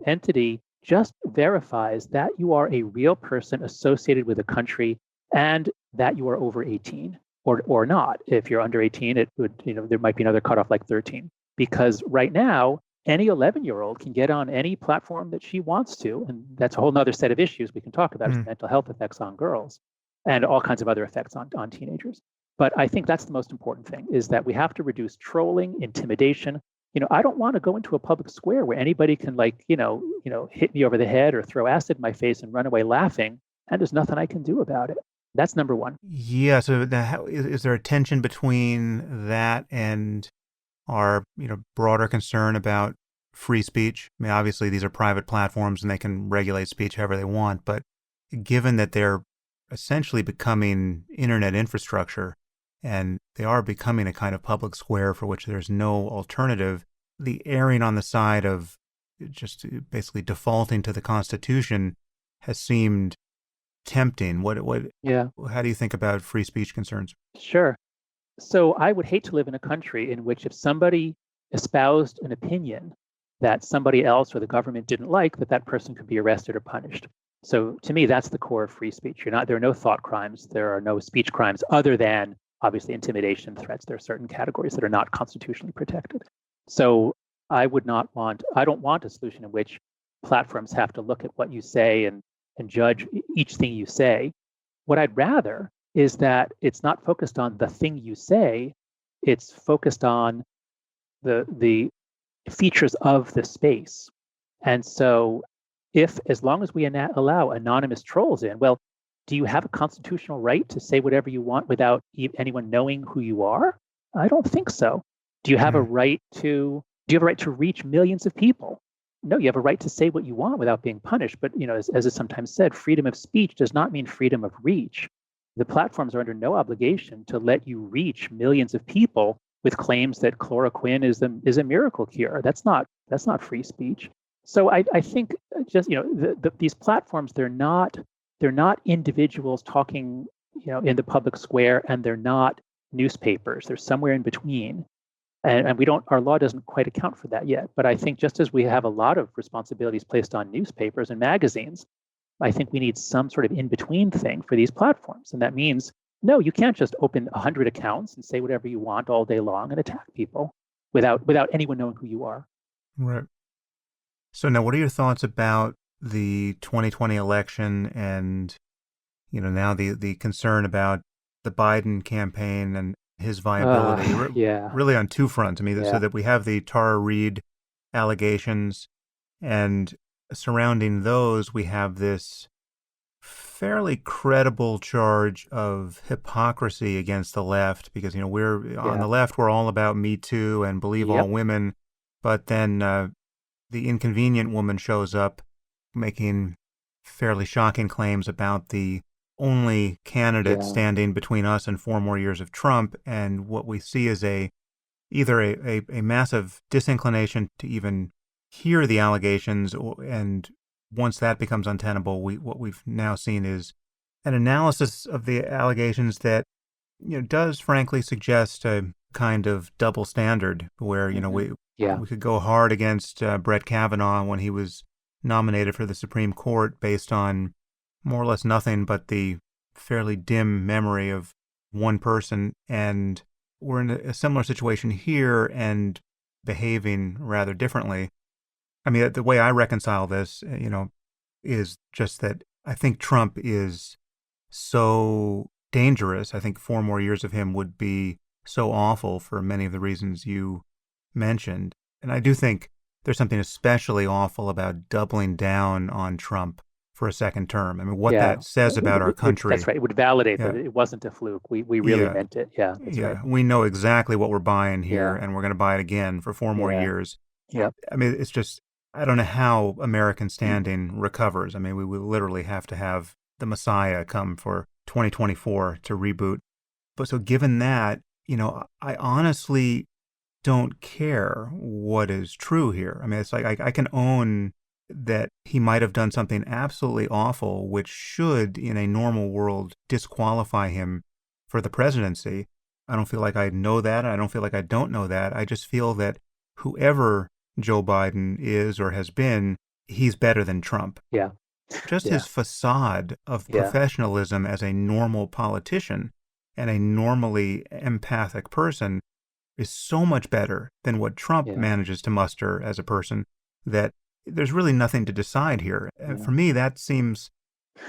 Speaker 2: entity just verifies that you are a real person associated with a country and that you are over 18 or not. If you're under 18, it would, there might be another cutoff like 13, because right now any 11-year-old can get on any platform that she wants to, and that's a whole nother set of issues we can talk about, is mental health effects on girls and all kinds of other effects on teenagers. But I think that's the most important thing, is that we have to reduce trolling, intimidation. I don't want to go into a public square where anybody can hit me over the head or throw acid in my face and run away laughing, and there's nothing I can do about it. That's number one.
Speaker 1: Yeah. So is there a tension between that and our, broader concern about free speech? I mean, obviously these are private platforms and they can regulate speech however they want, but given that they're essentially becoming internet infrastructure, and they are becoming a kind of public square for which there's no alternative, the erring on the side of just basically defaulting to the Constitution has seemed tempting.
Speaker 2: Yeah.
Speaker 1: How do you think about free speech concerns?
Speaker 2: Sure. So I would hate to live in a country in which if somebody espoused an opinion that somebody else or the government didn't like, that person could be arrested or punished. So to me, that's the core of free speech. There are no thought crimes. There are no speech crimes other than obviously intimidation, threats. There are certain categories that are not constitutionally protected. So I don't want a solution in which platforms have to look at what you say and judge each thing you say. What I'd rather is that it's not focused on the thing you say, it's focused on the features of the space. And so as long as we allow anonymous trolls in, well, do you have a constitutional right to say whatever you want without anyone knowing who you are? I don't think so. Do you have a right to reach millions of people? No, you have a right to say what you want without being punished. But as is sometimes said, freedom of speech does not mean freedom of reach. The platforms are under no obligation to let you reach millions of people with claims that chloroquine is a miracle cure. That's not free speech. So I think just these platforms, they're not individuals talking in the public square, and they're not newspapers. They're somewhere in between. And our law doesn't quite account for that yet. But I think just as we have a lot of responsibilities placed on newspapers and magazines, I think we need some sort of in-between thing for these platforms. And that means, no, you can't just open 100 accounts and say whatever you want all day long and attack people without anyone knowing who you are.
Speaker 1: Right. So now what are your thoughts about the 2020 election and, now the concern about the Biden campaign and his viability, really on two fronts. I mean, so that we have the Tara Reade allegations, and surrounding those, we have this fairly credible charge of hypocrisy against the left, because, we're on the left, we're all about Me Too and believe all women. But then the inconvenient woman shows up making fairly shocking claims about the only candidate standing between us and 4 more years of Trump. And what we see is either a massive disinclination to even hear the allegations, and once that becomes untenable, what we've now seen is an analysis of the allegations that does frankly suggest a kind of double standard where we could go hard against Brett Kavanaugh when he was nominated for the Supreme Court based on more or less nothing but the fairly dim memory of one person, and we're in a similar situation here and behaving rather differently. I mean, the way I reconcile this, is just that I think Trump is so dangerous. I think 4 more years of him would be so awful for many of the reasons you mentioned. And I do think there's something especially awful about doubling down on Trump for a second term. I mean, what that says about our country.
Speaker 2: That's right. It would validate that it wasn't a fluke. We really meant it. Yeah, that's right.
Speaker 1: We know exactly what we're buying here, and we're going to buy it again for 4 more years.
Speaker 2: Yeah.
Speaker 1: I mean, it's just, I don't know how American standing recovers. I mean, we would literally have to have the Messiah come for 2024 to reboot. But so given that, I honestly don't care what is true here. I mean, it's like I can own that he might have done something absolutely awful, which should, in a normal world, disqualify him for the presidency. I don't feel like I know that. I don't feel like I don't know that. I just feel that whoever Joe Biden is or has been, he's better than Trump.
Speaker 2: Yeah.
Speaker 1: Just
Speaker 2: Yeah.
Speaker 1: his facade of
Speaker 2: Yeah.
Speaker 1: professionalism as a normal politician and a normally empathic person is so much better than what Trump
Speaker 2: Yeah.
Speaker 1: manages to muster as a person that there's really nothing to decide here.
Speaker 2: Yeah.
Speaker 1: For me, that seems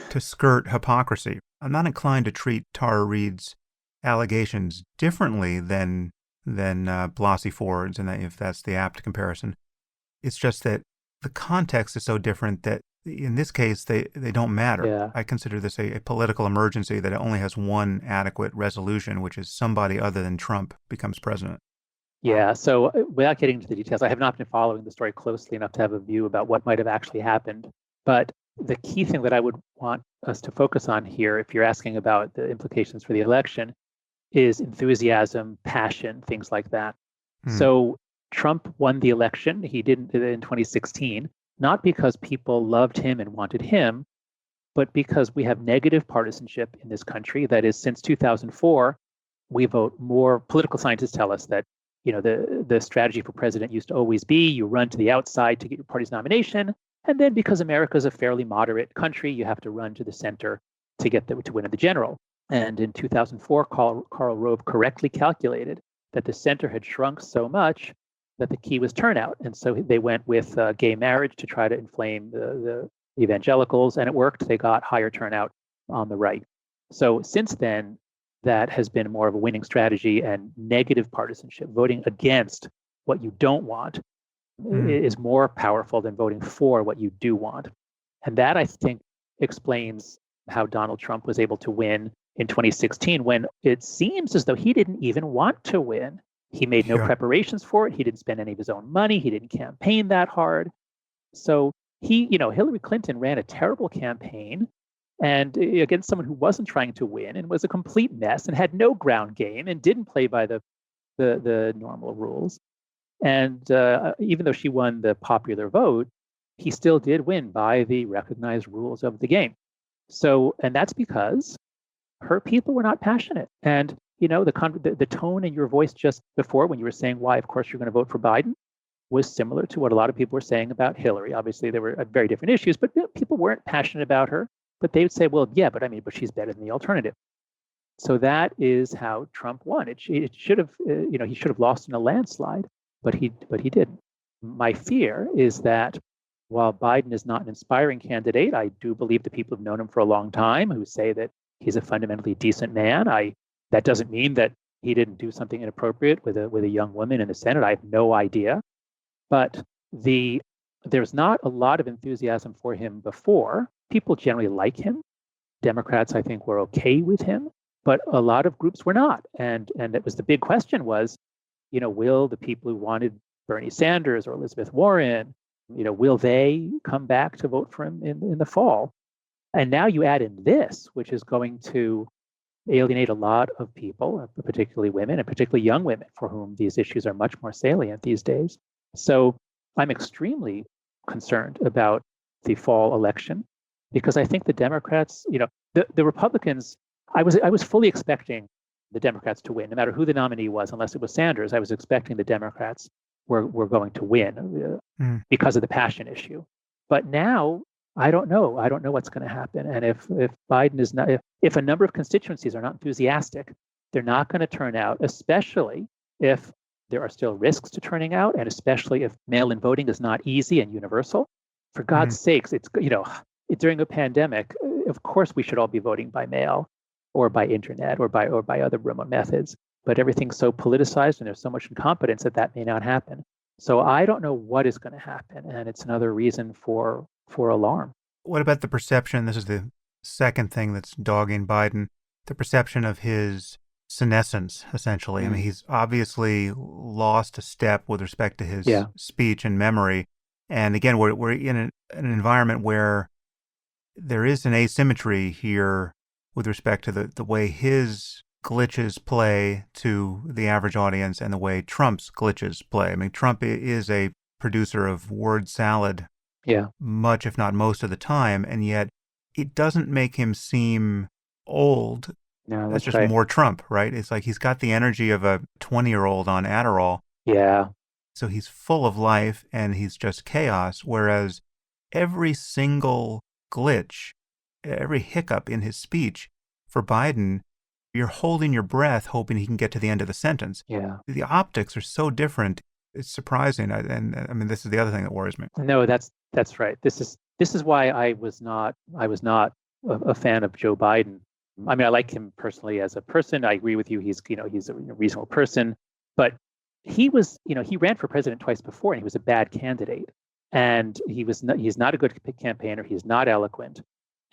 Speaker 1: to skirt hypocrisy. I'm not inclined to treat Tara Reade's allegations differently than Blasey Ford's, and if that's the apt comparison. It's just that the context is so different that in this case, they don't matter.
Speaker 2: Yeah.
Speaker 1: I consider this a political emergency that only has one adequate resolution, which is somebody other than Trump becomes president.
Speaker 2: Yeah. So without getting into the details, I have not been following the story closely enough to have a view about what might have actually happened. But the key thing that I would want us to focus on here, if you're asking about the implications for the election, is enthusiasm, passion, things like that. So Trump won the election. He didn't in 2016, not because people loved him and wanted him, but because we have negative partisanship in this country. That is, since 2004, we vote more. Political scientists tell us that the strategy for president used to always be you run to the outside to get your party's nomination, and then because America is a fairly moderate country, you have to run to the center to win in the general. And in 2004, Karl Rove correctly calculated that the center had shrunk so much that the key was turnout. And so they went with gay marriage to try to inflame the evangelicals, and it worked. They got higher turnout on the right. So since then, that has been more of a winning strategy, and negative partisanship, voting against what you don't want, is more powerful than voting for what you do want. And that, I think, explains how Donald Trump was able to win in 2016 when it seems as though he didn't even want to win. He made no preparations for it. He didn't spend any of his own money. He didn't campaign that hard. So Hillary Clinton ran a terrible campaign and against someone who wasn't trying to win and was a complete mess and had no ground game and didn't play by the normal rules. And even though she won the popular vote, he still did win by the recognized rules of the game. So, and that's because her people were not passionate. And the tone in your voice just before when you were saying why, of course, you're going to vote for Biden was similar to what a lot of people were saying about Hillary. Obviously, there were very different issues, but people weren't passionate about her. But they would say, well, yeah, but she's better than the alternative. So that is how Trump won. It should have, he should have lost in a landslide, but he didn't. My fear is that while Biden is not an inspiring candidate, I do believe the people who've known him for a long time who say that he's a fundamentally decent man. That doesn't mean that he didn't do something inappropriate with a young woman in the Senate. I have no idea. But there's not a lot of enthusiasm for him before. People generally like him. Democrats, I think, were okay with him, but a lot of groups were not. And it was the big question was, will the people who wanted Bernie Sanders or Elizabeth Warren, will they come back to vote for him in the fall? And now you add in this, which is going to alienate a lot of people, particularly women, and particularly young women for whom these issues are much more salient these days. So I'm extremely concerned about the fall election because I think the Democrats, the Republicans, I was fully expecting the Democrats to win, no matter who the nominee was, unless it was Sanders. I was expecting the Democrats were going to win because of the passion issue. But now I don't know. I don't know what's going to happen. And if Biden is not, if a number of constituencies are not enthusiastic, they're not going to turn out, especially if there are still risks to turning out, and especially if mail-in voting is not easy and universal. For God's sakes, it's during a pandemic. Of course, we should all be voting by mail, or by internet, or by other remote methods. But everything's so politicized, and there's so much incompetence that may not happen. So I don't know what is going to happen, and it's another reason for alarm.
Speaker 1: What about the perception? This is the second thing that's dogging Biden: the perception of his senescence, essentially. I mean, he's obviously lost a step with respect to his speech and memory. And again, we're in an environment where there is an asymmetry here with respect to the way his glitches play to the average audience and the way Trump's glitches play. I mean, Trump is a producer of word salad
Speaker 2: Yeah.
Speaker 1: much, if not most of the time, and yet it doesn't make him seem old.
Speaker 2: No,
Speaker 1: That's
Speaker 2: that's
Speaker 1: just
Speaker 2: right.
Speaker 1: more Trump, right? It's like he's got the energy of a 20-year-old on Adderall,
Speaker 2: Yeah.
Speaker 1: so he's full of life and he's just chaos, whereas every single glitch, every hiccup in his speech for Biden, you're holding your breath hoping he can get to the end of the sentence.
Speaker 2: Yeah.
Speaker 1: The optics are so different. It's surprising. And I mean, this is the other thing that worries me.
Speaker 2: No, that's right. This is why I was not a fan of Joe Biden. I mean, I like him personally as a person. I agree with you. He's a reasonable person, but he ran for president twice before, and he was a bad candidate. And he's not a good campaigner. He's not eloquent.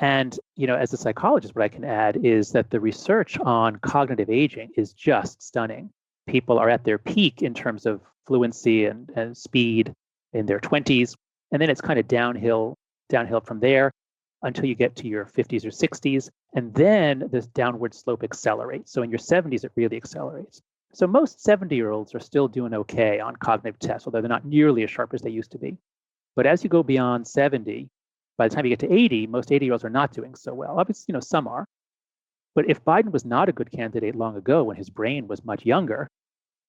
Speaker 2: And as a psychologist, what I can add is that the research on cognitive aging is just stunning. People are at their peak in terms of fluency and speed in their 20s, and then it's kind of downhill from there until you get to your 50s or 60s, and then this downward slope accelerates. So in your 70s, it really accelerates. So most 70-year-olds are still doing okay on cognitive tests, although they're not nearly as sharp as they used to be. But as you go beyond 70, by the time you get to 80, most 80-year-olds are not doing so well. Obviously, some are. But if Biden was not a good candidate long ago when his brain was much younger,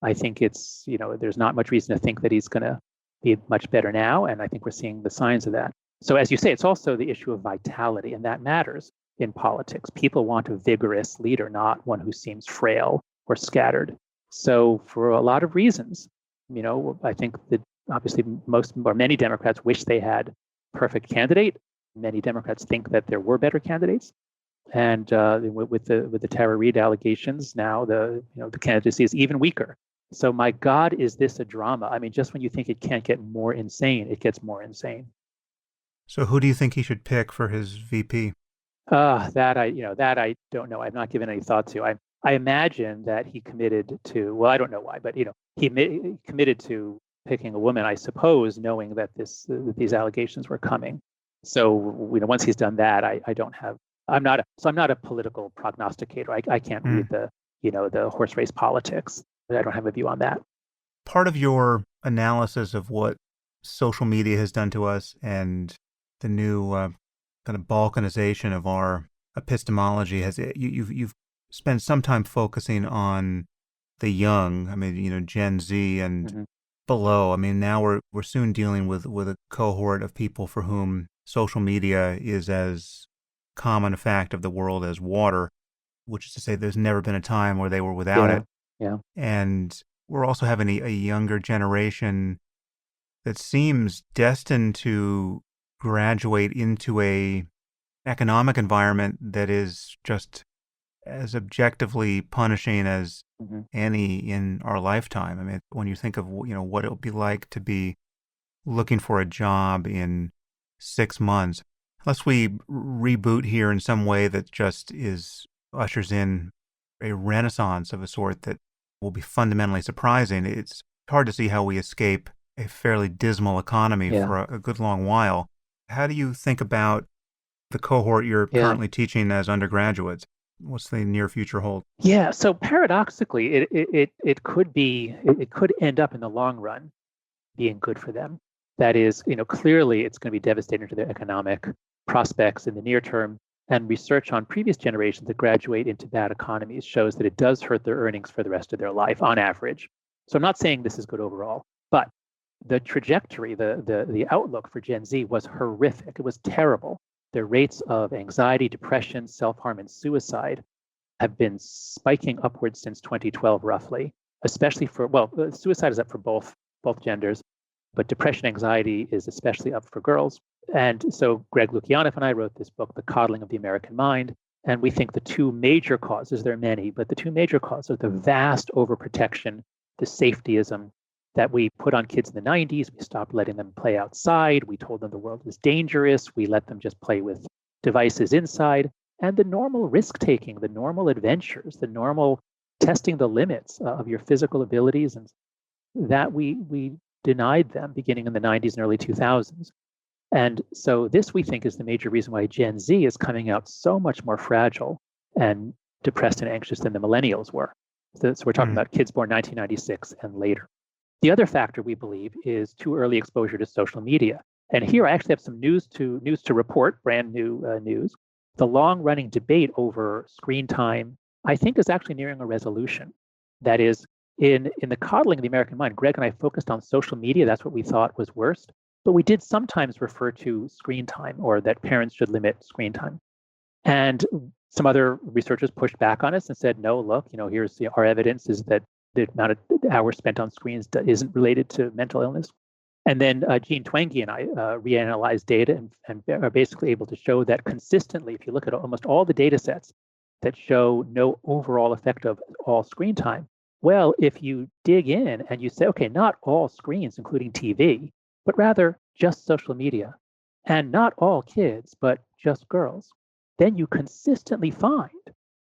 Speaker 2: I think there's not much reason to think that he's going to be much better now. And I think we're seeing the signs of that. So as you say, it's also the issue of vitality, and that matters in politics. People want a vigorous leader, not one who seems frail or scattered. So for a lot of reasons, I think that obviously many Democrats wish they had a perfect candidate. Many Democrats think that there were better candidates. And with the Tara Reade allegations, now the candidacy is even weaker. So my God, is this a drama? I mean, just when you think it can't get more insane, it gets more insane.
Speaker 1: So who do you think he should pick for his VP?
Speaker 2: That I don't know. I've not given any thought to. I imagine that he committed to. Well, I don't know why, but he committed to picking a woman, I suppose, knowing that these allegations were coming. So once he's done that, I don't have. I'm not a political prognosticator. I can't read the horse race politics. I don't have a view on that.
Speaker 1: Part of your analysis of what social media has done to us and the new kind of balkanization of our epistemology you've spent some time focusing on the young. I mean, Gen Z and below. I mean, now we're soon dealing with a cohort of people for whom social media is as common a fact of the world as water, which is to say there's never been a time where they were without it.
Speaker 2: Yeah.
Speaker 1: And we're also having a younger generation that seems destined to graduate into a economic environment that is just as objectively punishing as any in our lifetime. I mean, when you think of what it would be like to be looking for a job in 6 months, unless we reboot here in some way that just ushers in a renaissance of a sort that will be fundamentally surprising, it's hard to see how we escape a fairly dismal economy for a good long while. How do you think about the cohort you're currently teaching as undergraduates? What's the near future hold?
Speaker 2: Yeah, so paradoxically, it could end up in the long run being good for them. That is, clearly it's going to be devastating to their economic prospects in the near term. And research on previous generations that graduate into bad economies shows that it does hurt their earnings for the rest of their life on average. So I'm not saying this is good overall, but the trajectory, the outlook for Gen Z was horrific. It was terrible. Their rates of anxiety, depression, self-harm, and suicide have been spiking upwards since 2012, roughly, especially suicide is up for both genders, but depression, anxiety is especially up for girls. And so Greg Lukianoff and I wrote this book, The Coddling of the American Mind. And we think the two major causes, there are many, but the two major causes are the vast overprotection, the safetyism that we put on kids in the 90s. We stopped letting them play outside. We told them the world was dangerous. We let them just play with devices inside. And the normal risk-taking, the normal adventures, the normal testing the limits of your physical abilities, and that we denied them beginning in the 90s and early 2000s. And so this, we think, is the major reason why Gen Z is coming out so much more fragile and depressed and anxious than the millennials were. So we're talking about kids born 1996 and later. The other factor we believe is too early exposure to social media. And here I actually have some news to report, brand new news. The long-running debate over screen time, I think, is actually nearing a resolution. That is, in the Coddling of the American Mind, Greg and I focused on social media. That's what we thought was worst. But we did sometimes refer to screen time, or that parents should limit screen time. And some other researchers pushed back on us and said, no, look, here's our evidence is that the amount of hours spent on screens isn't related to mental illness. And then Jean Twenge and I reanalyzed data and are basically able to show that consistently, if you look at almost all the data sets that show no overall effect of all screen time, well, if you dig in and you say, okay, not all screens, including TV, but rather just social media, and not all kids, but just girls, then you consistently find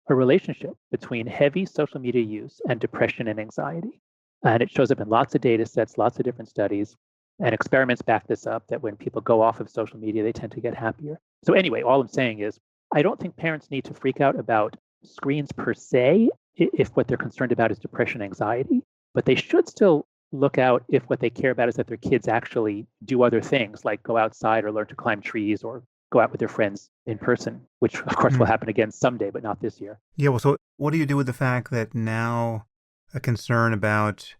Speaker 2: a relationship between heavy social media use and depression and anxiety. And it shows up in lots of data sets, lots of different studies, and experiments back this up, that when people go off of social media, they tend to get happier. So anyway, all I'm saying is, I don't think parents need to freak out about screens per se, if what they're concerned about is depression, anxiety, but they should still look out if what they care about is that their kids actually do other things, like go outside or learn to climb trees or go out with their friends in person, which of course will happen again someday, but not this year.
Speaker 1: Yeah, well, so what do you do with the fact that now a concern about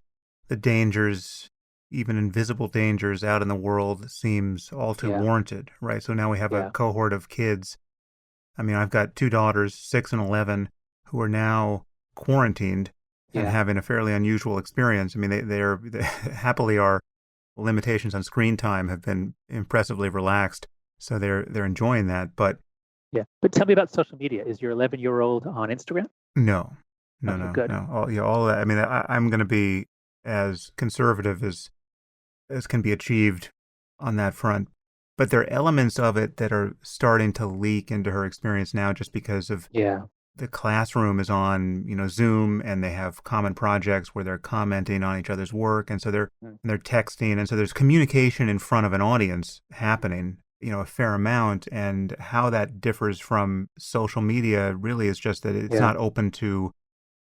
Speaker 1: the dangers, even invisible dangers out in the world, seems all too warranted, right? So now we have a cohort of kids. I mean, I've got two daughters, 6 and 11, who are now quarantined and having a fairly unusual experience. I mean, they happily, our limitations on screen time have been impressively relaxed. So they're enjoying that, but
Speaker 2: tell me about social media. Is your 11-year-old on Instagram?
Speaker 1: No.
Speaker 2: Good.
Speaker 1: All that. I mean, I'm going to be as conservative as can be achieved on that front. But there are elements of it that are starting to leak into her experience now, just because of the classroom is on Zoom, and they have common projects where they're commenting on each other's work, and so they're texting, and so there's communication in front of an audience happening, a fair amount. And how that differs from social media really is just that it's not open to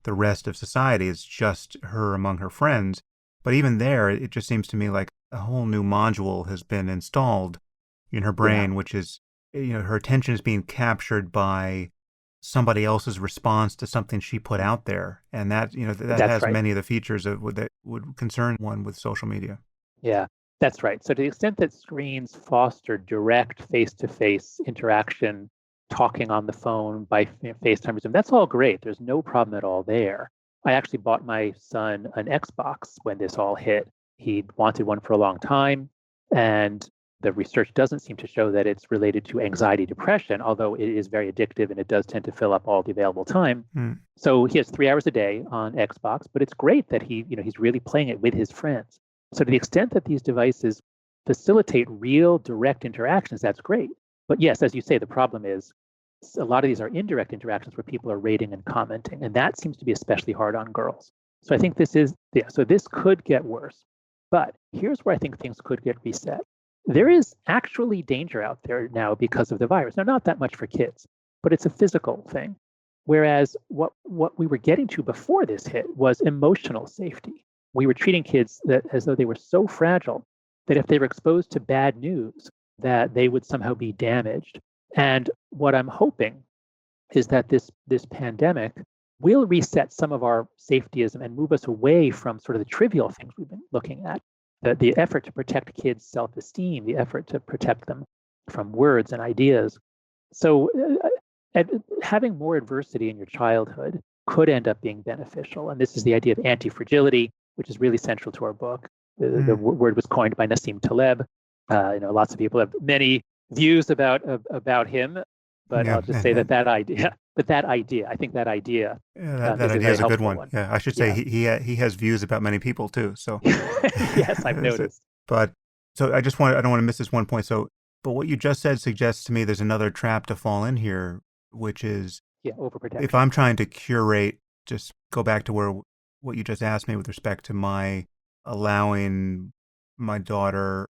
Speaker 1: the rest of society. It's just her among her friends. But even there, it just seems to me like a whole new module has been installed in her brain, which is, her attention is being captured by somebody else's response to something she put out there. And that, that has many of the features that would concern one with social media.
Speaker 2: Yeah, that's right. So to the extent that screens foster direct face-to-face interaction, talking on the phone by FaceTime or Zoom, that's all great. There's no problem at all there. I actually bought my son an Xbox when this all hit. He'd wanted one for a long time, and the research doesn't seem to show that it's related to anxiety, depression, although it is very addictive and it does tend to fill up all the available time. So he has 3 hours a day on Xbox, but it's great that he's really playing it with his friends. So to the extent that these devices facilitate real direct interactions, that's great. But yes, as you say, the problem is a lot of these are indirect interactions where people are rating and commenting, and that seems to be especially hard on girls. So I think so this could get worse. But here's where I think things could get reset. There is actually danger out there now because of the virus. Now, not that much for kids, but it's a physical thing. Whereas what we were getting to before this hit was emotional safety. We were treating kids as though they were so fragile that if they were exposed to bad news, that they would somehow be damaged. And what I'm hoping is that this pandemic will reset some of our safetyism and move us away from sort of the trivial things we've been looking at. The effort to protect kids' self-esteem, the effort to protect them from words and ideas. So having more adversity in your childhood could end up being beneficial. And this is the idea of anti-fragility, which is really central to our book. The word was coined by Nassim Taleb. Lots of people have many views about him, but I'll just say that idea. But that idea, I think that idea.
Speaker 1: That idea is a good one. Yeah, I should say he has views about many people too. So
Speaker 2: yes, I've noticed.
Speaker 1: But so I don't want to miss this one point. So, but what you just said suggests to me there's another trap to fall in here, which is
Speaker 2: overprotection.
Speaker 1: If I'm trying to curate, just go back to what you just asked me with respect to my allowing my daughter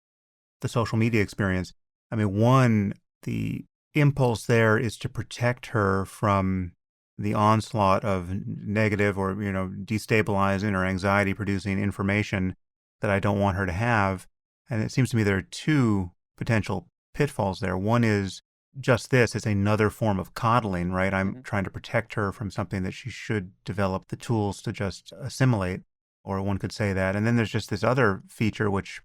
Speaker 1: the social media experience. I mean, one, the impulse there is to protect her from the onslaught of negative or, destabilizing or anxiety producing information that I don't want her to have. And it seems to me there are two potential pitfalls there. One is just this, it's another form of coddling, right? I'm trying to protect her from something that she should develop the tools to just assimilate, or one could say that. And then there's just this other feature, which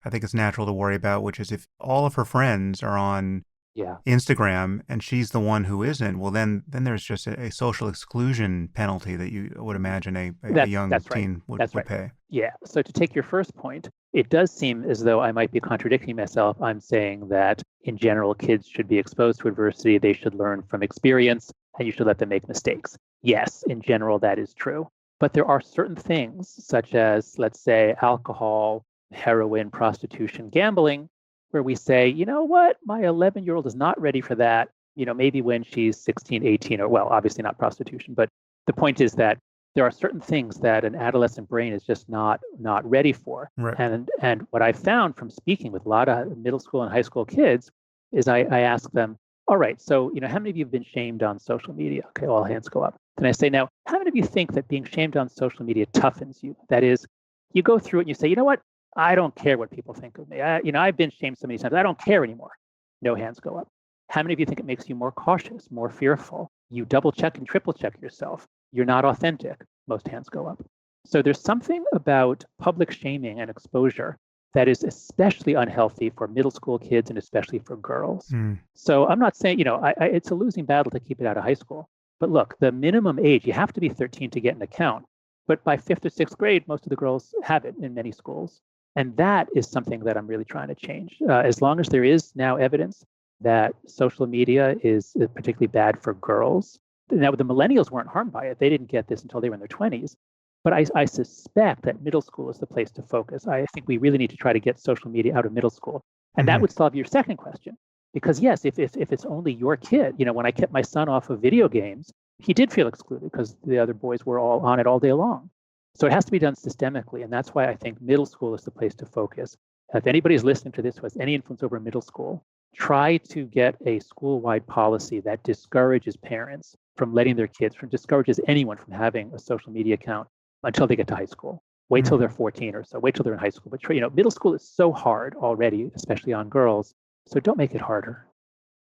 Speaker 1: I think is natural to worry about, which is if all of her friends are on
Speaker 2: Yeah.
Speaker 1: Instagram and she's the one who isn't, well, then there's just a social exclusion penalty that you would imagine a young
Speaker 2: That's right.
Speaker 1: teen would
Speaker 2: That's right.
Speaker 1: pay.
Speaker 2: Yeah. So to take your first point, it does seem as though I might be contradicting myself. I'm saying that in general, kids should be exposed to adversity. They should learn from experience, and you should let them make mistakes. Yes, in general, that is true. But there are certain things, such as, let's say, alcohol, heroin, prostitution, gambling, where we say, you know what, my 11-year-old is not ready for that. Maybe when she's 16, 18, or well, obviously not prostitution. But the point is that there are certain things that an adolescent brain is just not ready for.
Speaker 1: Right.
Speaker 2: And what I found from speaking with a lot of middle school and high school kids is I ask them, all right, so how many of you have been shamed on social media? Okay, all hands go up. Then I say, now, how many of you think that being shamed on social media toughens you? That is, you go through it and you say, you know what? I don't care what people think of me. I've been shamed so many times. I don't care anymore. No hands go up. How many of you think it makes you more cautious, more fearful? You double check and triple check yourself. You're not authentic. Most hands go up. So there's something about public shaming and exposure that is especially unhealthy for middle school kids and especially for girls. So I'm not saying, it's a losing battle to keep it out of high school. But look, the minimum age, you have to be 13 to get an account. But by 5th or 6th grade, most of the girls have it in many schools. And that is something that I'm really trying to change. As long as there is now evidence that social media is particularly bad for girls. Now, the millennials weren't harmed by it. They didn't get this until they were in their 20s. But I suspect that middle school is the place to focus. I think we really need to try to get social media out of middle school. And that would solve your second question. Because yes, if it's only your kid, when I kept my son off of video games, he did feel excluded because the other boys were all on it all day long. So it has to be done systemically. And that's why I think middle school is the place to focus. If anybody's listening to this who has any influence over middle school, try to get a school-wide policy that discourages parents from letting their kids, discourages anyone from having a social media account until they get to high school. Wait till they're 14 or so. Wait till they're in high school. But middle school is so hard already, especially on girls. So don't make it harder.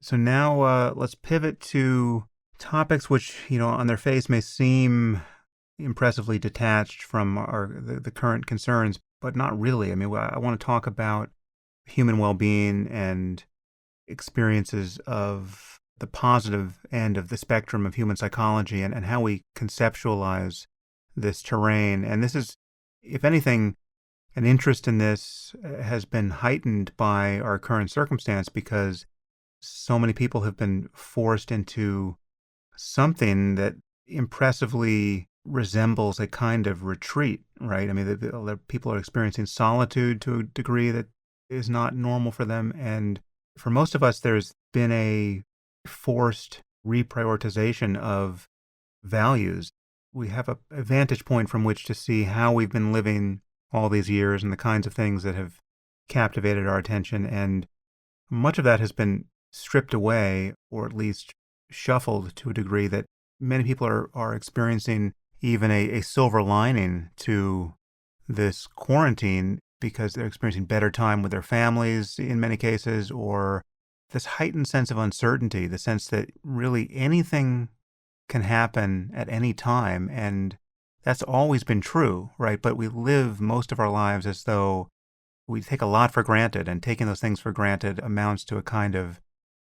Speaker 1: So now let's pivot to topics which, on their face may seem impressively detached from the current concerns, but not really. I mean, I want to talk about human well-being and experiences of the positive end of the spectrum of human psychology and how we conceptualize this terrain. And this is, if anything, an interest in this has been heightened by our current circumstance because so many people have been forced into something that impressively resembles a kind of retreat, right? I mean, the people are experiencing solitude to a degree that is not normal for them. And for most of us, there's been a forced reprioritization of values. We have a vantage point from which to see how we've been living all these years and the kinds of things that have captivated our attention. And much of that has been stripped away, or at least shuffled to a degree that many people are experiencing even a silver lining to this quarantine because they're experiencing better time with their families in many cases, or this heightened sense of uncertainty, the sense that really anything can happen at any time. And that's always been true, right? But we live most of our lives as though we take a lot for granted, and taking those things for granted amounts to a kind of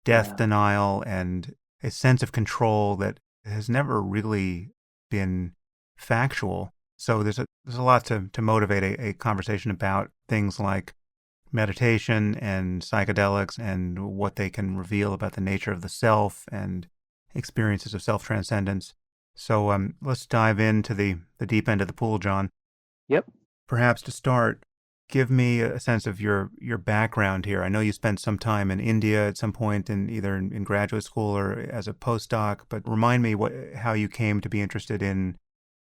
Speaker 1: death denial and a sense of control that has never really been factual. So there's a lot to motivate a conversation about things like meditation and psychedelics and what they can reveal about the nature of the self and experiences of self-transcendence. So let's dive into the deep end of the pool, John.
Speaker 2: Yep.
Speaker 1: Perhaps to start, give me a sense of your background here. I know you spent some time in India at some point, either in graduate school or as a postdoc, but remind me how you came to be interested in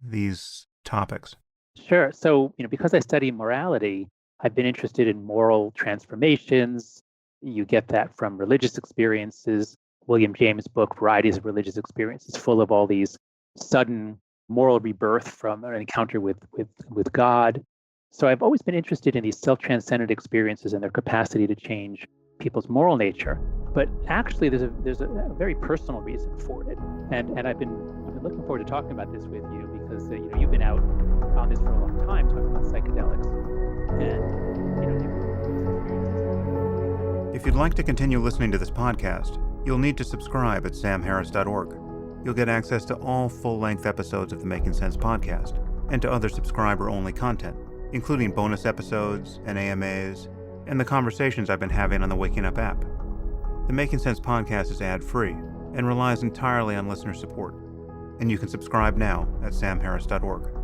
Speaker 1: these topics.
Speaker 2: Sure. So, because I study morality, I've been interested in moral transformations. You get that from religious experiences, William James' book, Varieties of Religious Experiences, full of all these sudden moral rebirth from an encounter with God. So I've always been interested in these self-transcendent experiences and their capacity to change people's moral nature. But actually, there's a very personal reason for it, and I've been looking forward to talking about this with you because you've been out on this for a long time talking about psychedelics, and
Speaker 1: If you'd like to continue listening to this podcast, you'll need to subscribe at samharris.org. You'll get access to all full-length episodes of the Making Sense podcast and to other subscriber-only content, including bonus episodes and AMAs and the conversations I've been having on the Waking Up app. The Making Sense podcast is ad-free and relies entirely on listener support, and you can subscribe now at samharris.org.